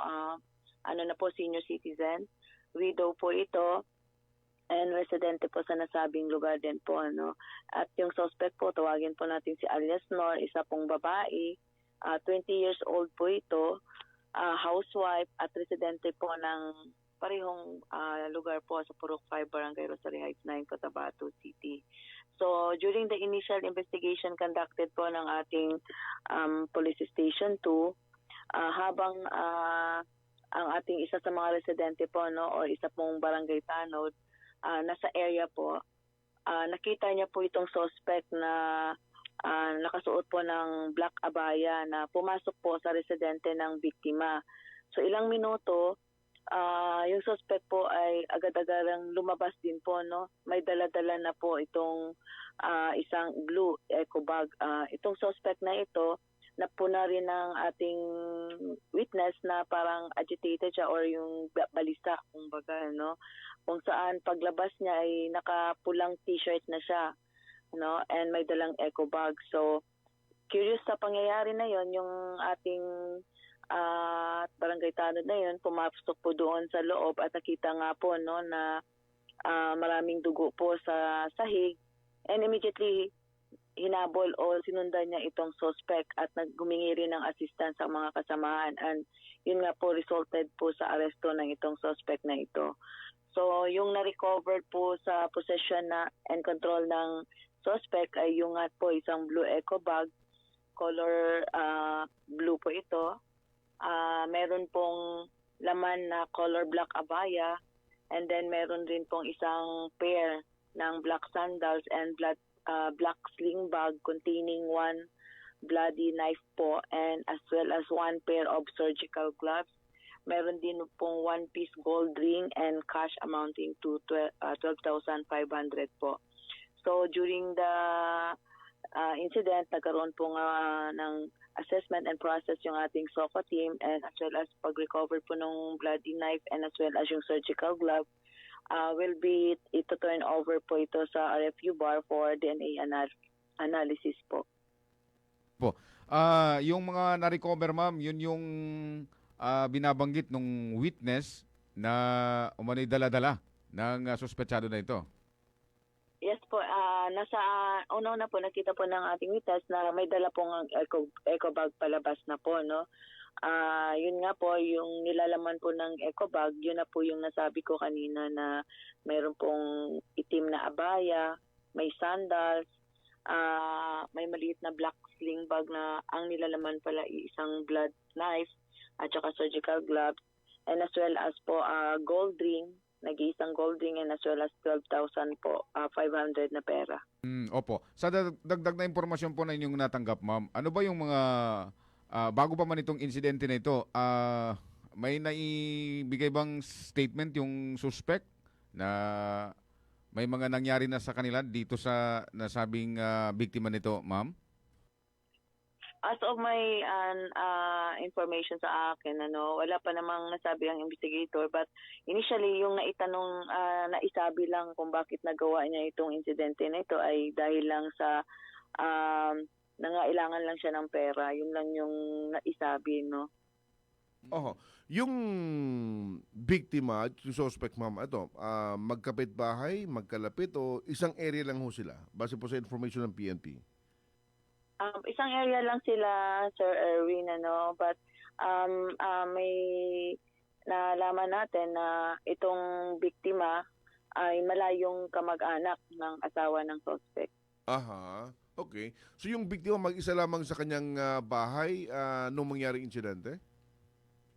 na po, senior citizen, widow po ito, and residente po sa nasabing lugar din po, no. At yung suspect po, tawagin po natin si alias Nor, isa pong babae, 20 years old po ito, housewife at residente po ng parehong lugar po sa Purok 5, Barangay Rosario Heights 9, Cotabato City. So during the initial investigation conducted po ng ating Police Station 2, habang ang ating isa sa mga residente po, no, or isa pong barangay tanod, nasa area po, nakita niya po itong suspect na nakasuot po ng black abaya na pumasok po sa residente ng biktima. So ilang minuto, yung suspect po ay agad-agarang lumabas din po, no. May dala-dala na po itong isang blue eco bag. Itong suspect na ito, napuna rin ng ating witness na parang agitated siya or yung balisa, kumbaga, no. Kung saan paglabas niya ay nakapulang t-shirt na siya, no, and may dalang eco bag. So curious sa pangyayari na yon, yung ating barangay tanod na yon pumasok po doon sa loob at nakita nga po, no, na maraming dugo po sa sahig, and immediately hinabol o sinundan niya itong suspect at naggumingi rin ng assistance sa mga kasamahan, and yun nga po resulted po sa aresto ng itong suspect na ito. So yung na-recover po sa possession na and control ng suspect ay yung nga po isang blue eco bag, color blue po ito. Meron pong laman na color black abaya, and then meron rin pong isang pair ng black sandals and black sling bag containing one bloody knife po, and as well as one pair of surgical gloves. Meron din pong one-piece gold ring and cash amounting to 12,500 po. So during the incident, nagkaroon po nga ng assessment and process yung ating SOCO team, and as well as pag-recover po ng bloody knife and as well as yung surgical glove, will be ito turn over po ito sa RFU bar for DNA analysis po. Yung mga na-recover, ma'am, yun yung binabanggit ng witness na umano'y dala-dala ng suspetsado na ito. Yes po, nasa una po nakita po ng ating witness na may dala pong eco bag palabas na po, no. Yun nga po, yung nilalaman po ng eco bag, yun na po yung nasabi ko kanina na mayroon pong itim na abaya, may sandals, may maliit na black sling bag na ang nilalaman pala isang blood knife at saka surgical gloves, and as well as po gold ring, nag-iisang gold ring, and as well as 12,000 po, 500 na pera. Opo. Sa dagdag na impormasyon po na inyong natanggap, ma'am, ano ba yung mga, bago pa man itong insidente na ito, may naibigay bang statement yung suspect na may mga nangyari na sa kanila dito sa nasabing biktima nito, ma'am? As of my information sa akin, wala pa namang nasabi ang investigator, but initially yung naitanong, naisabi lang kung bakit nagawa niya itong insidente na ito ay dahil lang sa nangailangan lang siya ng pera. Yun lang yung naisabi, no? Oho. Yung biktima at yung suspect, ma'am, ito, magkapit bahay, magkalapit, o isang area lang ho sila? Base po sa information ng PNP. Isang area lang sila, Sir Erwin, but may nalaman natin na itong biktima ay malayong kamag-anak ng asawa ng suspect. Aha, okay. So yung biktima mag-isa lamang sa kanyang bahay nung mangyaring insidente?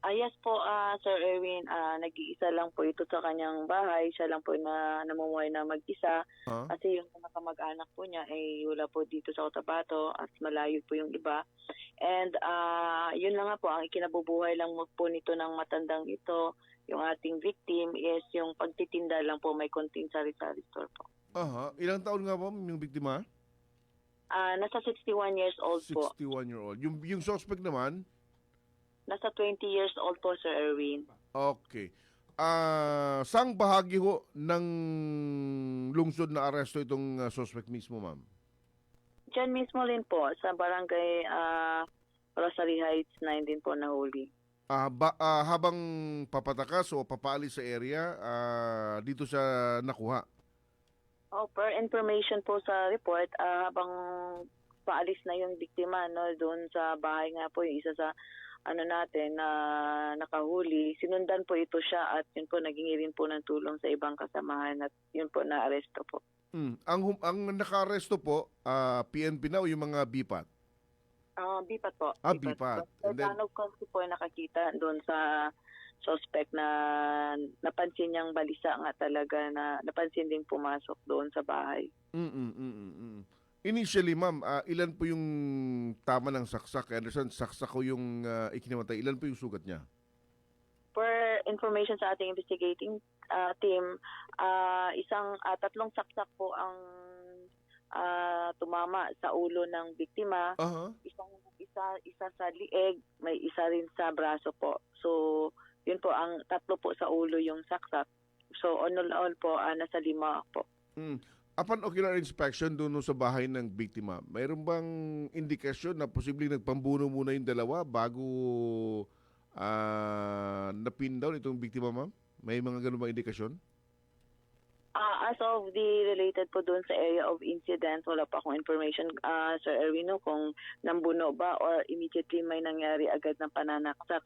Yes po, Sir Erwin, nag-iisa lang po ito sa kanyang bahay. Siya lang po na namumuhay na mag-isa. Kasi yung mga kamag-anak po niya ay wala po dito sa Cotabato at malayo po yung iba. And yun lang nga po, ang ikinabubuhay lang po nito ng matandang ito, yung ating victim, is yung pagtitinda lang po, may konting sari-sari store po. Aha. Ilang taon nga po yung biktima? Nasa 61 years old po. 61-year-old. Yung suspect naman? Nasa 20 years old po, Sir Erwin. Okay. Saang bahagi ho ng lungsod na aresto itong suspect mismo, ma'am? Diyan mismo rin po, sa barangay Rosary Heights 9 din po nahuli. Habang papatakas o papaalis sa area, dito siya nakuha? Per information po sa report, habang paalis na yung biktima, doon sa bahay nga po, yung isa sa natin na nakahuli, sinundan po ito siya at yun po naging rin po ng tulong sa ibang kasamahan at yun po na-aresto po. Ang naka-aresto po, PNP na o yung mga BIPAT? BIPAT po. BIPAT. Tanog kasi po nakakita doon sa suspect na napansin niyang balisa nga talaga, na napansin din pumasok doon sa bahay. Initially, ma'am, ilan po yung tama ng saksak? I understand, saksak ko yung ikinamatay. Ilan po yung sugat niya? Per information sa ating investigating team, tatlong saksak po ang tumama sa ulo ng biktima. Isa sa lieg, may isa rin sa braso po. So, yun po, ang tatlo po sa ulo yung saksak. So, on all po, nasa 5 po. Upon ocular inspection doon sa bahay ng biktima, mayroon bang indikasyon na posibleng nagpambuno muna yung dalawa bago napin down itong biktima, ma'am? May mga ganun bang indikasyon? As of the related po doon sa area of incident, wala pa akong information, Sir Erwino, kung nambuno ba or immediately may nangyari agad ng pananaksak,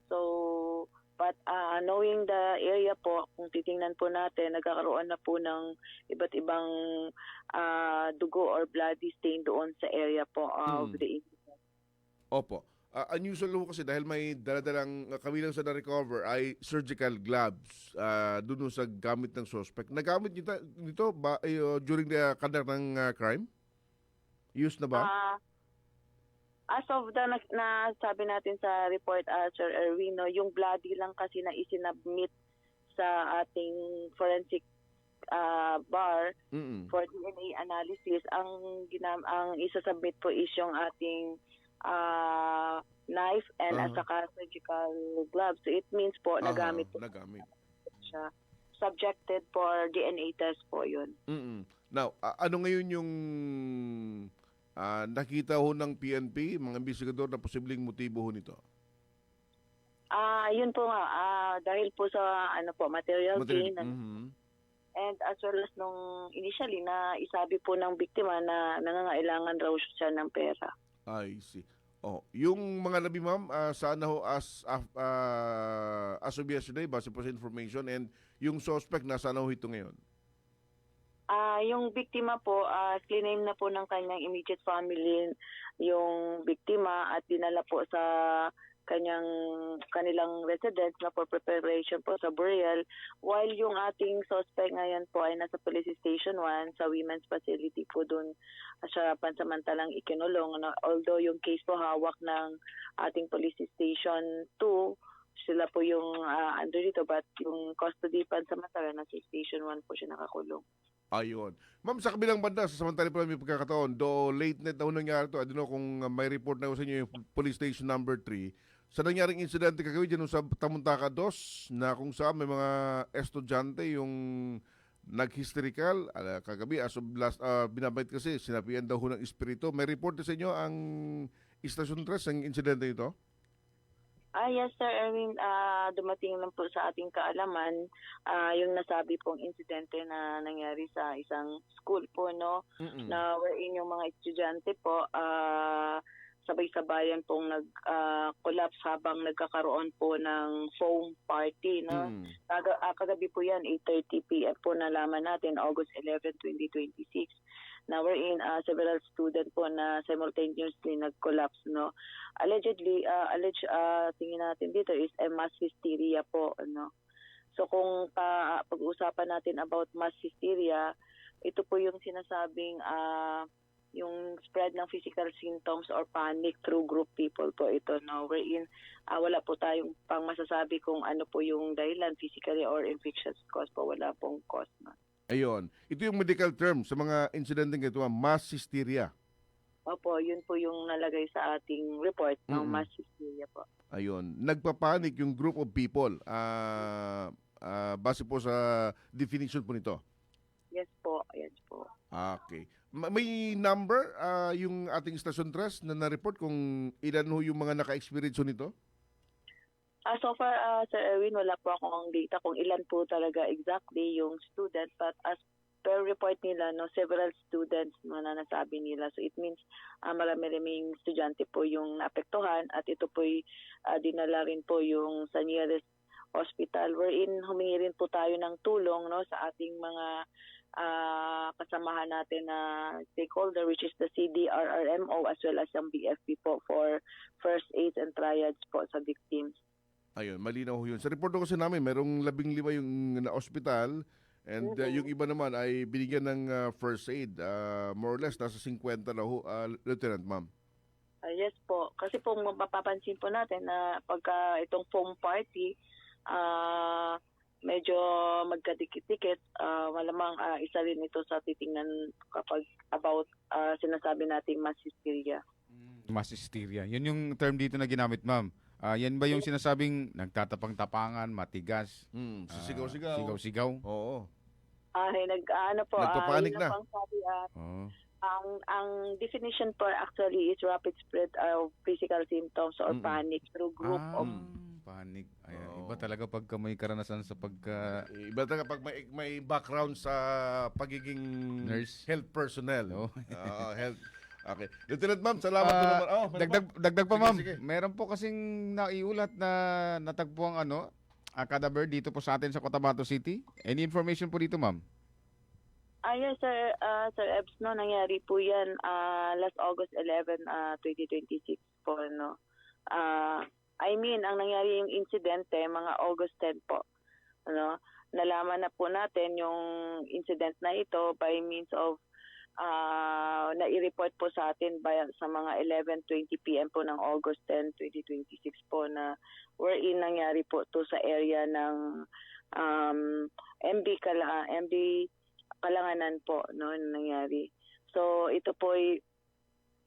So, but knowing the area po, kung titingnan po natin, nagkakaroon na po ng iba't ibang dugo or bloody stain doon sa area po of the incident. Opo. Unusual po kasi dahil may daladalang kabilang sa na-recover ay surgical gloves doon sa gamit ng suspect. Nagamit nito ba during the conduct ng crime? Used na ba? As of the nasabi natin sa report, Sir Erwino, yung bloody lang kasi na isinabmit sa ating forensic bar for DNA analysis. Ang isasubmit po is yung ating knife and at saka surgical gloves. So it means po nagamit po siya. Subjected for DNA test po yun. Now, ano ngayon yung nakita ho ng PNP, mga investigador, na posibleng motibo ho nito? Yun po nga, dahil po sa material gain. And as well as nung initially na isabi po ng biktima na nangangailangan raw siya ng pera. I see. Oh, yung mga nabi ma'am, saan na ho as of yesterday, base po sa information, and yung suspect, nasaan na ho ito ngayon? Yung biktima po, claim na po ng kanyang immediate family yung biktima at dinala po sa kanilang residence na for preparation po sa burial, while yung ating suspect ngayon po ay nasa Police Station 1 sa women's facility po doon siya pansamantalang ikinulong. Although yung case po hawak ng ating Police Station 2, sila po yung under dito, but yung custody pansamantala nasa Station 1 po siya nakakulong. Ayun. Ma'am, sa kabilang banda, sa samantala pa may pagkakataon, do late night na ho nangyari ito, I don't know kung may report na ho sa inyo yung police station number 3, sa nangyaring insidente kagabi dyan sa Tamuntaka 2, na kung saan may mga estudyante yung nag-hysterical, kagabi, as of last, binabait kasi, sinapian daw ho ng espiritu. May report na sa inyo ang Station 3 ang insidente ito? Yes, Sir Erwin. Dumating lang po sa ating kaalaman yung nasabi pong insidente na nangyari sa isang school po, no? Na wherein yung mga estudyante po, sabay-sabayan pong nag-collapse habang nagkakaroon po ng foam party, no? Kagabi po yan, 8:30 p.m. po nalaman natin, August 11, 2026. Na wherein several student po na simultaneously nag-collapse, no? Allegedly, tingin natin dito is a mass hysteria po, no? So kung pag-uusapan natin about mass hysteria, ito po yung sinasabing yung spread ng physical symptoms or panic through group people po ito, no? Wherein wala po tayong pang masasabi kung ano po yung dahilan, physically or infectious cause po, wala pong cause, no? Ayun. Ito yung medical term sa mga insidenteng ito, mass hysteria. Opo, yun po yung nalagay sa ating report ng mass hysteria po. Ayun. Nagpapanik yung group of people base po sa definition po nito. Yes po, yes po. Okay. May number yung ating Station 3 na na-report kung ilan ho yung mga naka-experience nito? So far, Sir Erwin, wala po akong data kung ilan po talaga exactly yung student, but as per report nila, no, several students na nasabi nila. So it means marami-raming estudyante po yung naapektuhan at ito po dinala rin po yung sa nearest hospital, wherein humingi rin po tayo ng tulong, no, sa ating mga kasamahan natin na stakeholder, which is the CDRRMO as well as ang BFP po for first aid and triage po sa victims. Ayun, malinaw ho yun. Sa report ko kasi namin, merong 15 yung na-hospital and yung iba naman ay binigyan ng first aid. More or less, nasa 50 na ho, Lieutenant Ma'am. Yes po. Kasi po mapapansin po natin na pagka itong foam party, medyo magkadikit-dikit, malamang isa rin ito sa titingnan kapag about sinasabi nating mass hysteria. Mass hysteria. Yun yung term dito na ginamit, ma'am. Yan ba yung sinasabing nagtatapang-tapangan, matigas? Sisigaw-sigaw. Sigaw-sigaw? Oo. Nagpapanik na. Ang definition po actually is rapid spread of physical symptoms or panic through group of panic. Ayan. Iba talaga pagka may karanasan sa Iba talaga pag may background sa pagiging nurse, health personnel. Health. Okay. Lieutenant Ma'am, salamat po naman. Dagdag pa, ma'am. Meron po kasing naiulat na natagpuang cadaver dito po sa atin sa Cotabato City. Any information po dito, ma'am? Yes, Sir Ebs, no, nangyari po yan last August 11, 2026 po, no. Ang nangyari yung insidente, mga August 10 po. Ano, nalaman na po natin yung incident na ito by means of nai-report po sa atin sa mga 11:20 p.m. po ng August 10, 2026 po na wherein nangyari po to sa area ng MB Kalanganan po, no, nangyari. So ito po ay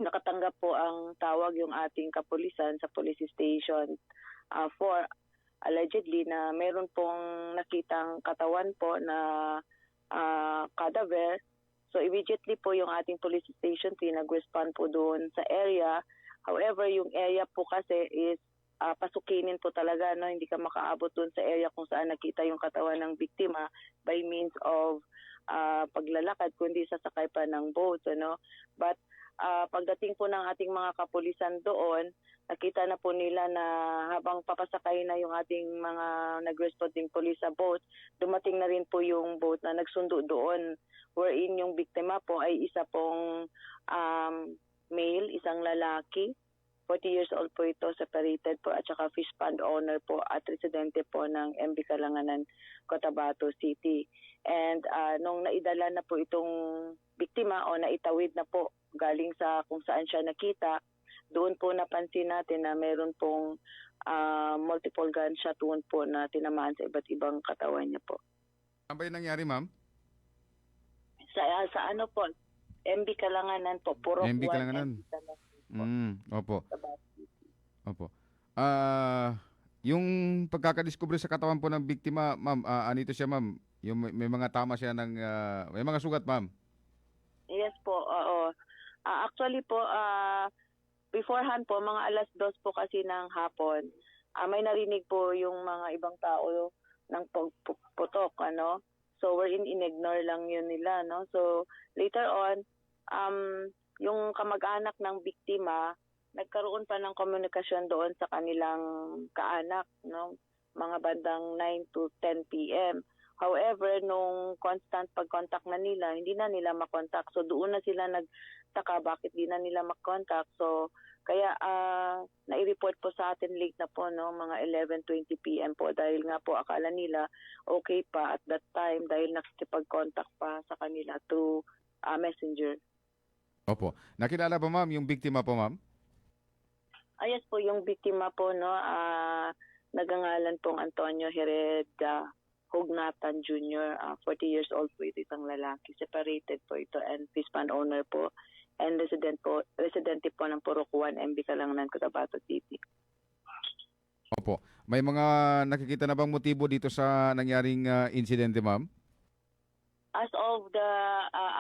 nakatanggap po ang tawag yung ating kapulisan sa police station for allegedly na meron pong nakitang katawan po na cadaver. So immediately po yung ating police station nag-respond po doon sa area. However, yung area po kasi is pasukinin po talaga, no, hindi ka makaabot doon sa area kung saan nakita yung katawan ng biktima by means of paglalakad kundi sasakay pa ng boat, ano. But pagdating po ng ating mga kapulisan doon, nakita na po nila na habang papasakay na yung ating mga nag-responding police sa boat, dumating na rin po yung boat na nagsundo doon, wherein yung biktima po ay isa pong male, isang lalaki. 40 years old po ito, separated po, at saka fish pond owner po at residente po ng MB Kalanganan, Cotabato City. And nung naidala na po itong biktima o naitawid na po galing sa kung saan siya nakita, doon po napansin natin na meron pong multiple gunshot wound po na tinamaan sa iba't ibang katawan niya po. Ano ba yung nangyari, ma'am? Sa ano po, MB Kalanganan po, Purok MB 1, Kalanganan. MB Kalanganan. Opo. Opo. Yung pagkakadiskubre sa katawan po ng biktima, ma'am, anito siya, ma'am? Yung may mga tama siya ng may mga sugat, ma'am? Yes po, oo. Actually po, beforehand po, mga 2:00 po kasi ng hapon, may narinig po yung mga ibang tao ng pagputok, ano? So, in-ignore lang yun nila, no? So, later on, yung kamag-anak ng biktima, nagkaroon pa ng komunikasyon doon sa kanilang kaanak, no? Mga bandang 9 to 10 p.m. However, nung constant pag-contact na nila, hindi na nila makontak. So, doon na sila nagtaka bakit di na nila makontak. So, kaya nai-report po sa atin late na po, no? Mga 11:20 p.m. po dahil nga po akala nila okay pa at that time dahil nakikipag-contact pa sa kanila through messenger. Opo. Nakilala ba, ma'am, yung biktima po, ma'am? Yes po, yung biktima po, no, nagangalan pong Antonio Hereda Hugnatan Jr., 40 years old po ito, isang lalaki. Separated po ito and fish pond owner po and residente po ng Purok 1, MB Kalanganan, Cotabato City. Opo. May mga nakikita na bang motibo dito sa nangyaring insidente, ma'am? As of the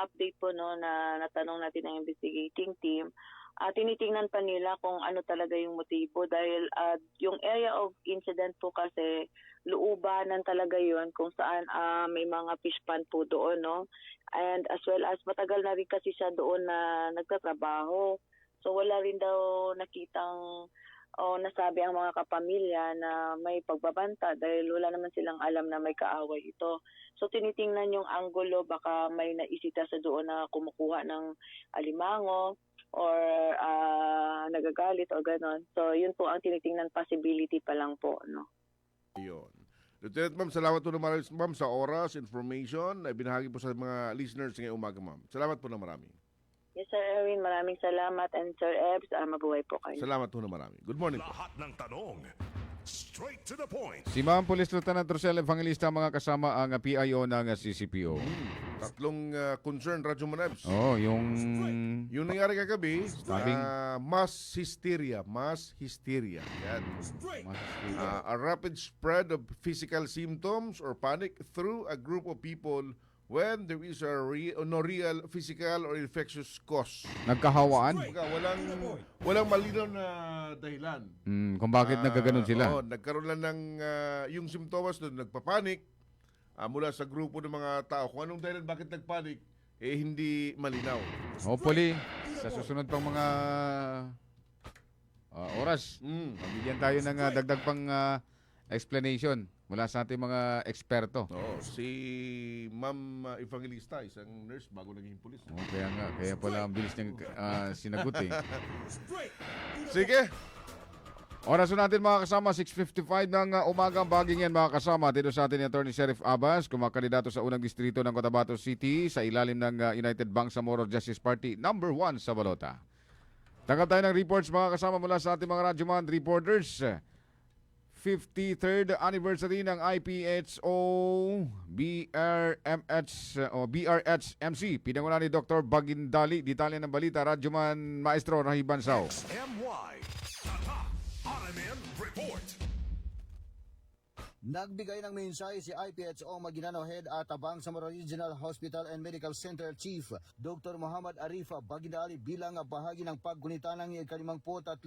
update po, no, na natanong natin ang investigating team, tinitingnan pa nila kung ano talaga yung motibo dahil yung area of incident po kasi loobanan talaga yun kung saan may mga fish pond po doon, no? And as well as matagal na rin kasi siya doon na nagtatrabaho. So wala rin daw nakitang o nasabi ang mga kapamilya na may pagbabanta dahil wala naman silang alam na may kaaway ito. So tinitingnan yung anggulo, baka may naisita sa doon na kumukuha ng alimango or nagagalit o ganon. So yun po ang tinitingnan, possibility pa lang po, no. Yun. Lieutenant, ma'am, salamat po na marami, ma'am, sa oras, information na binahagi po sa mga listeners ngayong umaga, ma'am. Salamat po na marami. Yes, Sir Erwin, maraming salamat. And Sir Ebs, mabuhay po kayo. Salamat po na marami. Good morning po. Lahat ng tanong, straight to the point. Si Ma'am Police Lieutenant Rosel Evangelista, mga kasama ang PIO ng CCPO. Tatlong concern, Radyo Manebs. Yung nangyari kagabi, Stabbing. mass hysteria. Yan. A rapid spread of physical symptoms or panic through a group of people when there is a real physical or infectious cause. Nagkahawaan? Walang malinaw na dahilan. Kung bakit nagkaganon sila? Nagkaroon lang ng yung simptomas doon, nagpapanik mula sa grupo ng mga tao. Kung anong dahilan bakit nagpanik, hindi malinaw. Hopefully, sa susunod pang mga oras, mabigyan tayo ng dagdag pang explanation mula sa ating mga eksperto. Si Ma'am Evangelista, isang nurse bago naging pulis. Kaya pala ang bilis niyang sinagot eh. Sige. Oras natin mga kasama, 6:55 ng umagang baging yan mga kasama. Dito sa atin ni Attorney Sheriff Abbas, kumakandidato sa unang distrito ng Cotabato City sa ilalim ng United Bangsamoro Justice Party number 1 sa Balota. Tanggap tayo ng reports mga kasama mula sa ating mga Radyoman reporters. 53rd anniversary ng IPHO BRHMC. Pinangunahan ni Dr. Bagindali. Detalye ng balita, Radyoman Maestro Rahiban Sao. XMY Tata RMN Report. Nagbigay ng mensahe si IPHO Maguindanao Head at Bangsamoro Regional Hospital and Medical Center Chief Dr. Muhammad Arifa Bagindali bilang bahagi ng paggunita ng ika-53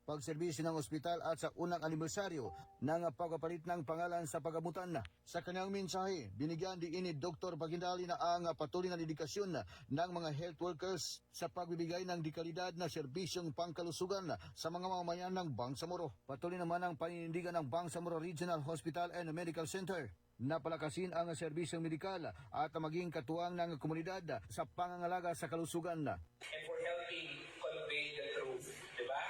pagserbisyo ng ospital at sa unang anibersaryo ng pagpapalit ng pangalan sa pagamutan. Sa kanyang mensahe, binigyan din ni Dr. Bagindali na ang patuloy na dedikasyon ng mga health workers sa pagbibigay ng dekalidad na serbisyong pangkalusugan sa mga mamamayan ng Bangsamoro. Patuloy naman ang paninindigan ng Bangsamoro Regional Hospital and Medical Center na palakasin ang serbisyong medikal at maging katuwang ng komunidad sa pangangalaga sa kalusugan. And for helping convey the truth, di ba?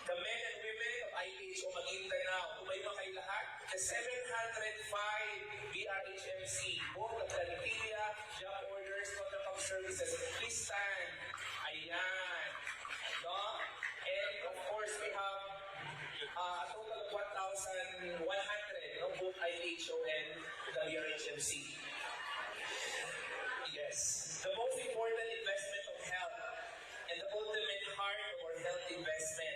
The men and women of IPHO Maguindanao, tumayo kayo lahat, the 705 BRHMC, both of Caldilla, job orders, contract of services, please stand. Ayan. No? And of course, we have a total of 1,100, no? Both IPHO and the BRHMC. Yes. The most important investment of health and the ultimate heart of our health investment,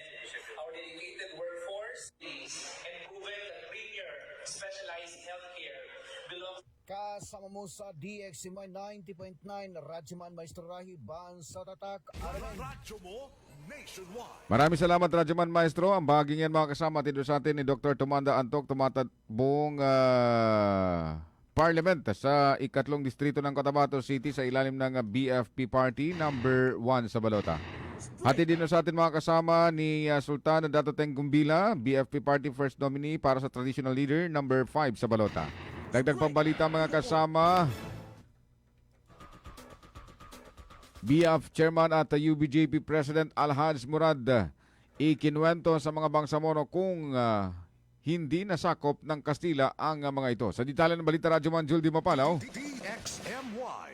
our dedicated workforce, and proven that premier specialized healthcare belongs. Kasama mo sa DXMI 90.9 Radyoman Maestro Rahi Bansa Tatak Aramen. Radyo mo nationwide. Maraming salamat, Radyoman Maestro. Ang bahaging yan mga kasama dito sa atin ni Dr. Tumanda Antok, tumatakbong Parliament sa ikatlong distrito ng Cotabato City sa ilalim ng BFP Party number 1 sa Balota. Hati din sa atin mga kasama ni Sultan Dato Teng Gumbila, BFP Party First Nominee para sa Traditional Leader number 5 sa Balota. Dagdag pambalita mga kasama, BF Chairman at UBJP President Alhaj Murad ikinwento sa mga Bangsamoro kung hindi nasakop ng Kastila ang mga ito. Sa detalye ng balita, Radyo Man Jules Di Mapalaw. DXMY.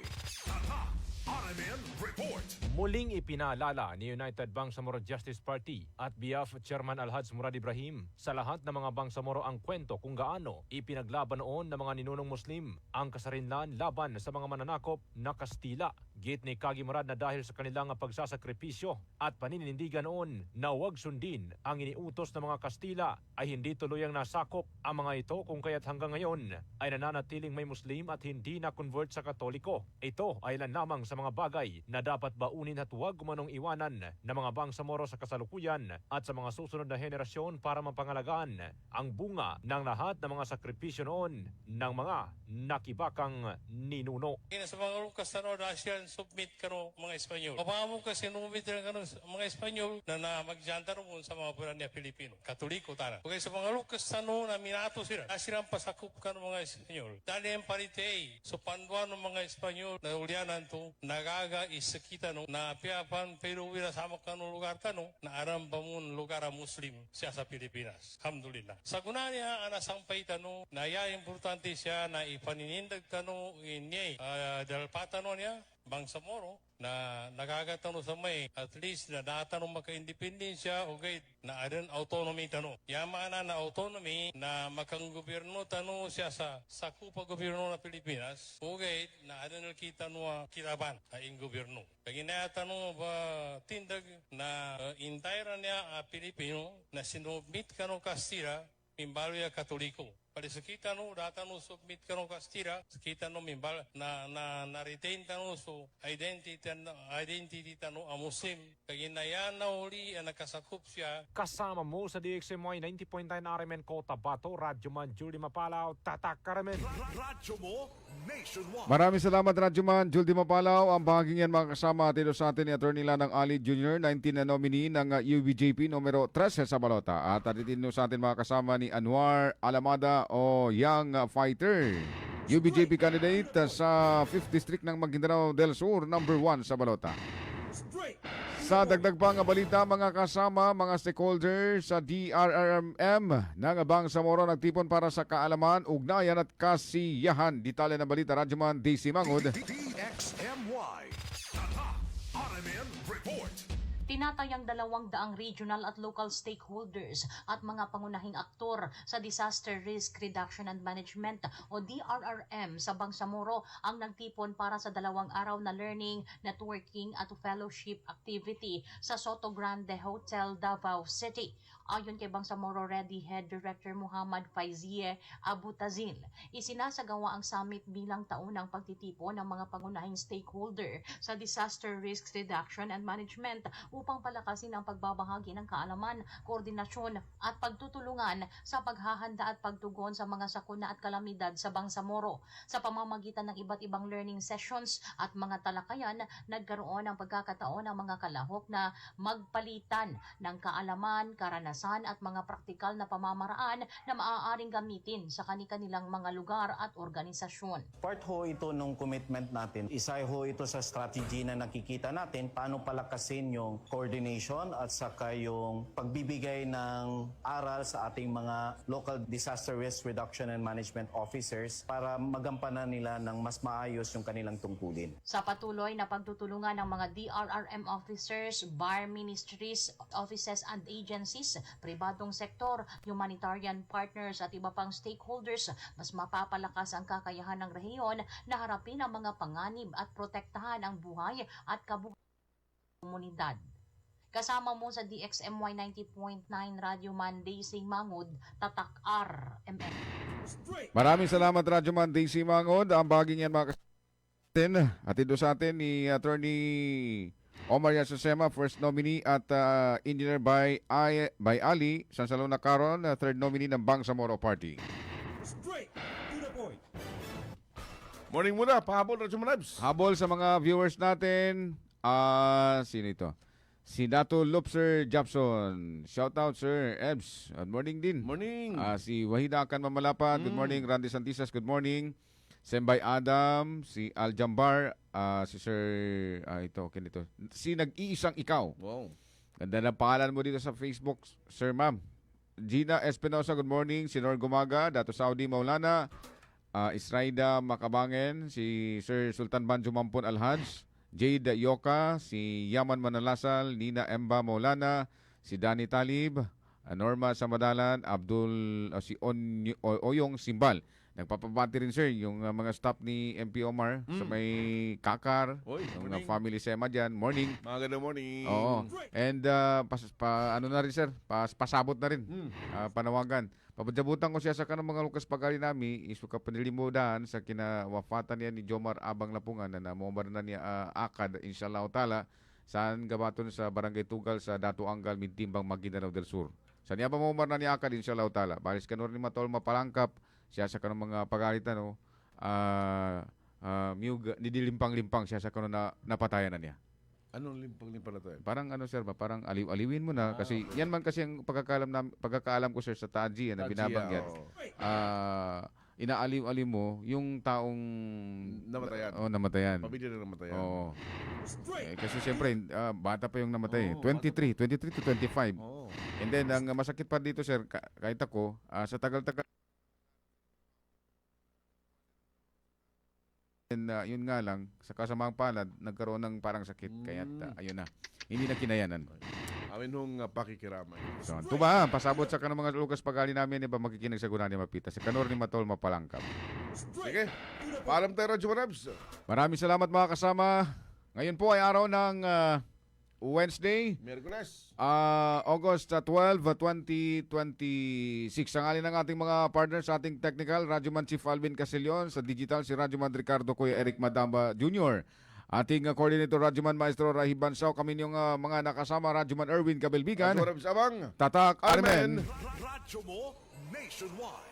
Tatak RMN Report. Muling ipinaalala ni United Bangsamoro Justice Party at BF Chairman Alhaj Murad Ibrahim sa lahat ng mga Bangsamoro ang kwento kung gaano ipinaglaban noon ng mga ninunong Muslim ang kasarinlan laban sa mga mananakop na Kastila. Git ni Kagi Murad na dahil sa kanilang pagsasakripisyo at paninindigan noon na huwag sundin ang iniutos ng mga Kastila ay hindi tuluyang nasakop ang mga ito kung kaya't hanggang ngayon ay nananatiling may Muslim at hindi na-convert sa Katoliko. Ito ay ilan lamang sa mga bagay na dapat baunin at huwag gumanong iwanan ng mga Bangsamoro sa kasalukuyan at sa mga susunod na henerasyon para mapangalagaan ang bunga ng lahat ng mga sakripisyo noon ng mga nakibakang ninuno. Sa mga lukas na Russian submit kano mga Espanyol. Kapamo ka sinumit rin kano mga Espanyol na magjanta ron sa mga puran niya Pilipino. Katoliko tara. Okay, sa mga lukas na minato sila. Asilang pasakup kano mga Espanyol. Dali ang paritay. So panduan ng mga Espanyol na ulyanan to nagaga isakita no na piapan pero wala sama kano lugar tano na aram bamun lugar Muslim siya sa Pilipinas. Alhamdulillah. Sa guna niya anasampay tano na ya importante siya na ipaninindag tano inyay dahil patano niya Bangsamoro na nagagatano sa may at least na datanong maka-independensya o gayt na adan autonomy tano. Yamana na autonomy na makang gobyerno tano siya sa sakupa gobyerno na Pilipinas o gayt na adan kita no kiraban ang gobyerno. Kaginaya tano ba tindag na entire niya Pilipino na sinubmit kano Kastila mimbalo ya Katoliko. Pali sa kita no, data no submit ka no Kastila, sa kita no mimbal na retain tano so identity tano a Muslim. Kaginayan na uli ang nakasakup siya. Kasama mo sa DXMY 90.9 RMN Cotabato, Radyo Man Julie Mapalaw, Tatak Karamen. Radyo mo nationwide. Maraming salamat, Radyo Man Jules Di Mapalaw. Ang bahaging yan mga kasama atin sa atin ni Atty. Lanang Ali Jr., 19 na nominee ng UBJP numero 13 sa Balota. At atin sa atin mga kasama ni Anwar Alamada o Young Fighter, UBJP candidate sa 5th District ng Maguindanao del Sur, number 1 sa Balota. Sa dagdag pang balita mga kasama, mga stakeholders sa DRRMM ng Bangsamoro nagtipon para sa kaalaman, ugnayan at kasiyahan. Detalye ng balita, Radyoman DC Mangod. DXMY. Tatak RMN Report. Tinatayang 200 regional at local stakeholders at mga pangunahing aktor sa Disaster Risk Reduction and Management o DRRM sa Bangsamoro ang nagtipon para sa 2 araw na learning, networking at fellowship activity sa Soto Grande Hotel, Davao City. Ayon kay Bangsamoro Ready Head Director Muhammad Faizie Abutazil, isinasagawa ang summit bilang taunang pagtitipon ng mga pangunahing stakeholder sa disaster risk reduction and management upang palakasin ang pagbabahagi ng kaalaman, koordinasyon at pagtutulungan sa paghahanda at pagtugon sa mga sakuna at kalamidad sa Bangsamoro. Sa pamamagitan ng iba't ibang learning sessions at mga talakayan, nagkaroon ng pagkakataon ng mga kalahok na magpalitan ng kaalaman, karanasan at mga praktikal na pamamaraan na maaaring gamitin sa kanilang mga lugar at organisasyon. Part ho ito nung commitment natin. Isa ho ito sa strategy na nakikita natin paano palakasin yung coordination at saka yung pagbibigay ng aral sa ating mga local disaster risk reduction and management officers para magampanan nila ng mas maayos yung kanilang tungkulin. Sa patuloy na pagtutulungan ng mga DRRM officers, bar ministries, offices and agencies, pribadong sektor, humanitarian partners at iba pang stakeholders, mas mapapalakas ang kakayahan ng rehiyon na harapin ang mga panganib at protektahan ang buhay at kabuhayan ng komunidad. Kasama mo sa DXMY 90.9 Radio Man Daisy Mangod, Tatak RMN. Maraming salamat, Radyo Man Daisy Mangod. Ang baging yan mga kasama atido sa atin ni Attorney Omar Yasosema, first nominee, at Engineer by Ali Sansalona Caron, third nominee ng Bangsamoro Party. Straight to the point. Morning muna, pahabol Radyo Manabs. Habol sa mga viewers natin. Sino ito? Si Dato Lupser Japson. Shout out, Sir Ebs. Good morning din. Morning. Si Wahida Akan Mamalapad. Good morning. Randy Santisas. Good morning. Sembay Adam. Si Al Jambar. Si Sir... ito. Si Nag-iisang Ikaw. Wow. Ganda na pangalan mo dito sa Facebook, Sir Ma'am. Gina Espinosa. Good morning. Si Nor Gumaga. Dato Saudi Maulana. Israida Makabangen. Si Sir Sultan Banjo Mampon Alhaj. Jade Yoka, si Yaman Manalasal, Nina Emba Maulana, si Danny Talib, Norma Samadalan, si Oyong Simbal. Nagpapabati rin, sir, yung mga staff ni MP Omar sa may Kakar, yung family Sema dyan. Morning. Magandang morning. Oo. And na rin, sir, pasabot na rin. Panawagan. Papadyabutan ko siya sa kanang mga lukas pagkali nami, isuka panilimudan sa kinawafatan niya ni Jomar Abang Lapungan na namomar na niya akad, inshallah ta'ala, saan gabaton sa Barangay Tugal sa Dato Angal, Mintimbang, Maguindanao del Sur. Sa niya pa mamomar na niya akad, inshallah ta'ala. Baris kanor ni Matol Mapalangkap, siya sa kanang mga pagalitan, nidilimpang-limpang siya sa kanang napatayan na niya. Anong limpang-limpang na tayo? Parang sir ba? Parang aliw-aliwin mo na. Kasi yan man kasi ang pagkakaalam ko, sir, sa Taji na binabanggit. Inaaliw-aliw mo yung taong namatayan. Namatayan. Pamilya na namatayan. Kasi siyempre, bata pa yung namatay. 23 to 25. And then, ang masakit pa dito, sir, kahit ako, sa tagal-tagal, and yun nga lang, sa kasamang palad, nagkaroon ng parang sakit. Kaya ayun na. Hindi na kinayanan. Amin hong pakikiramay. So, tuba, pasabot sa kanang mga lukas pagkali namin, iba makikinig sa guna ni Mapita. Si Kanor ni Matol Mapalangkap. Sige, paalam tayo, Radyo Manabs. Maraming salamat mga kasama. Ngayon po ay araw ng Wednesday, Miyerkules, August 12, 2026. Ang alin ng ating mga partners sa ating technical, Radyoman Chief Alvin Casillon, sa digital si Radyoman Ricardo Kuya Eric Madamba Jr. Ating coordinator Radyoman Maestro Rahib Bansao, kami yung mga nakasama, Radyoman Erwin Kabelbigan, Radyo Manabs Abang, Tatak Armen. Radyo mo nationwide.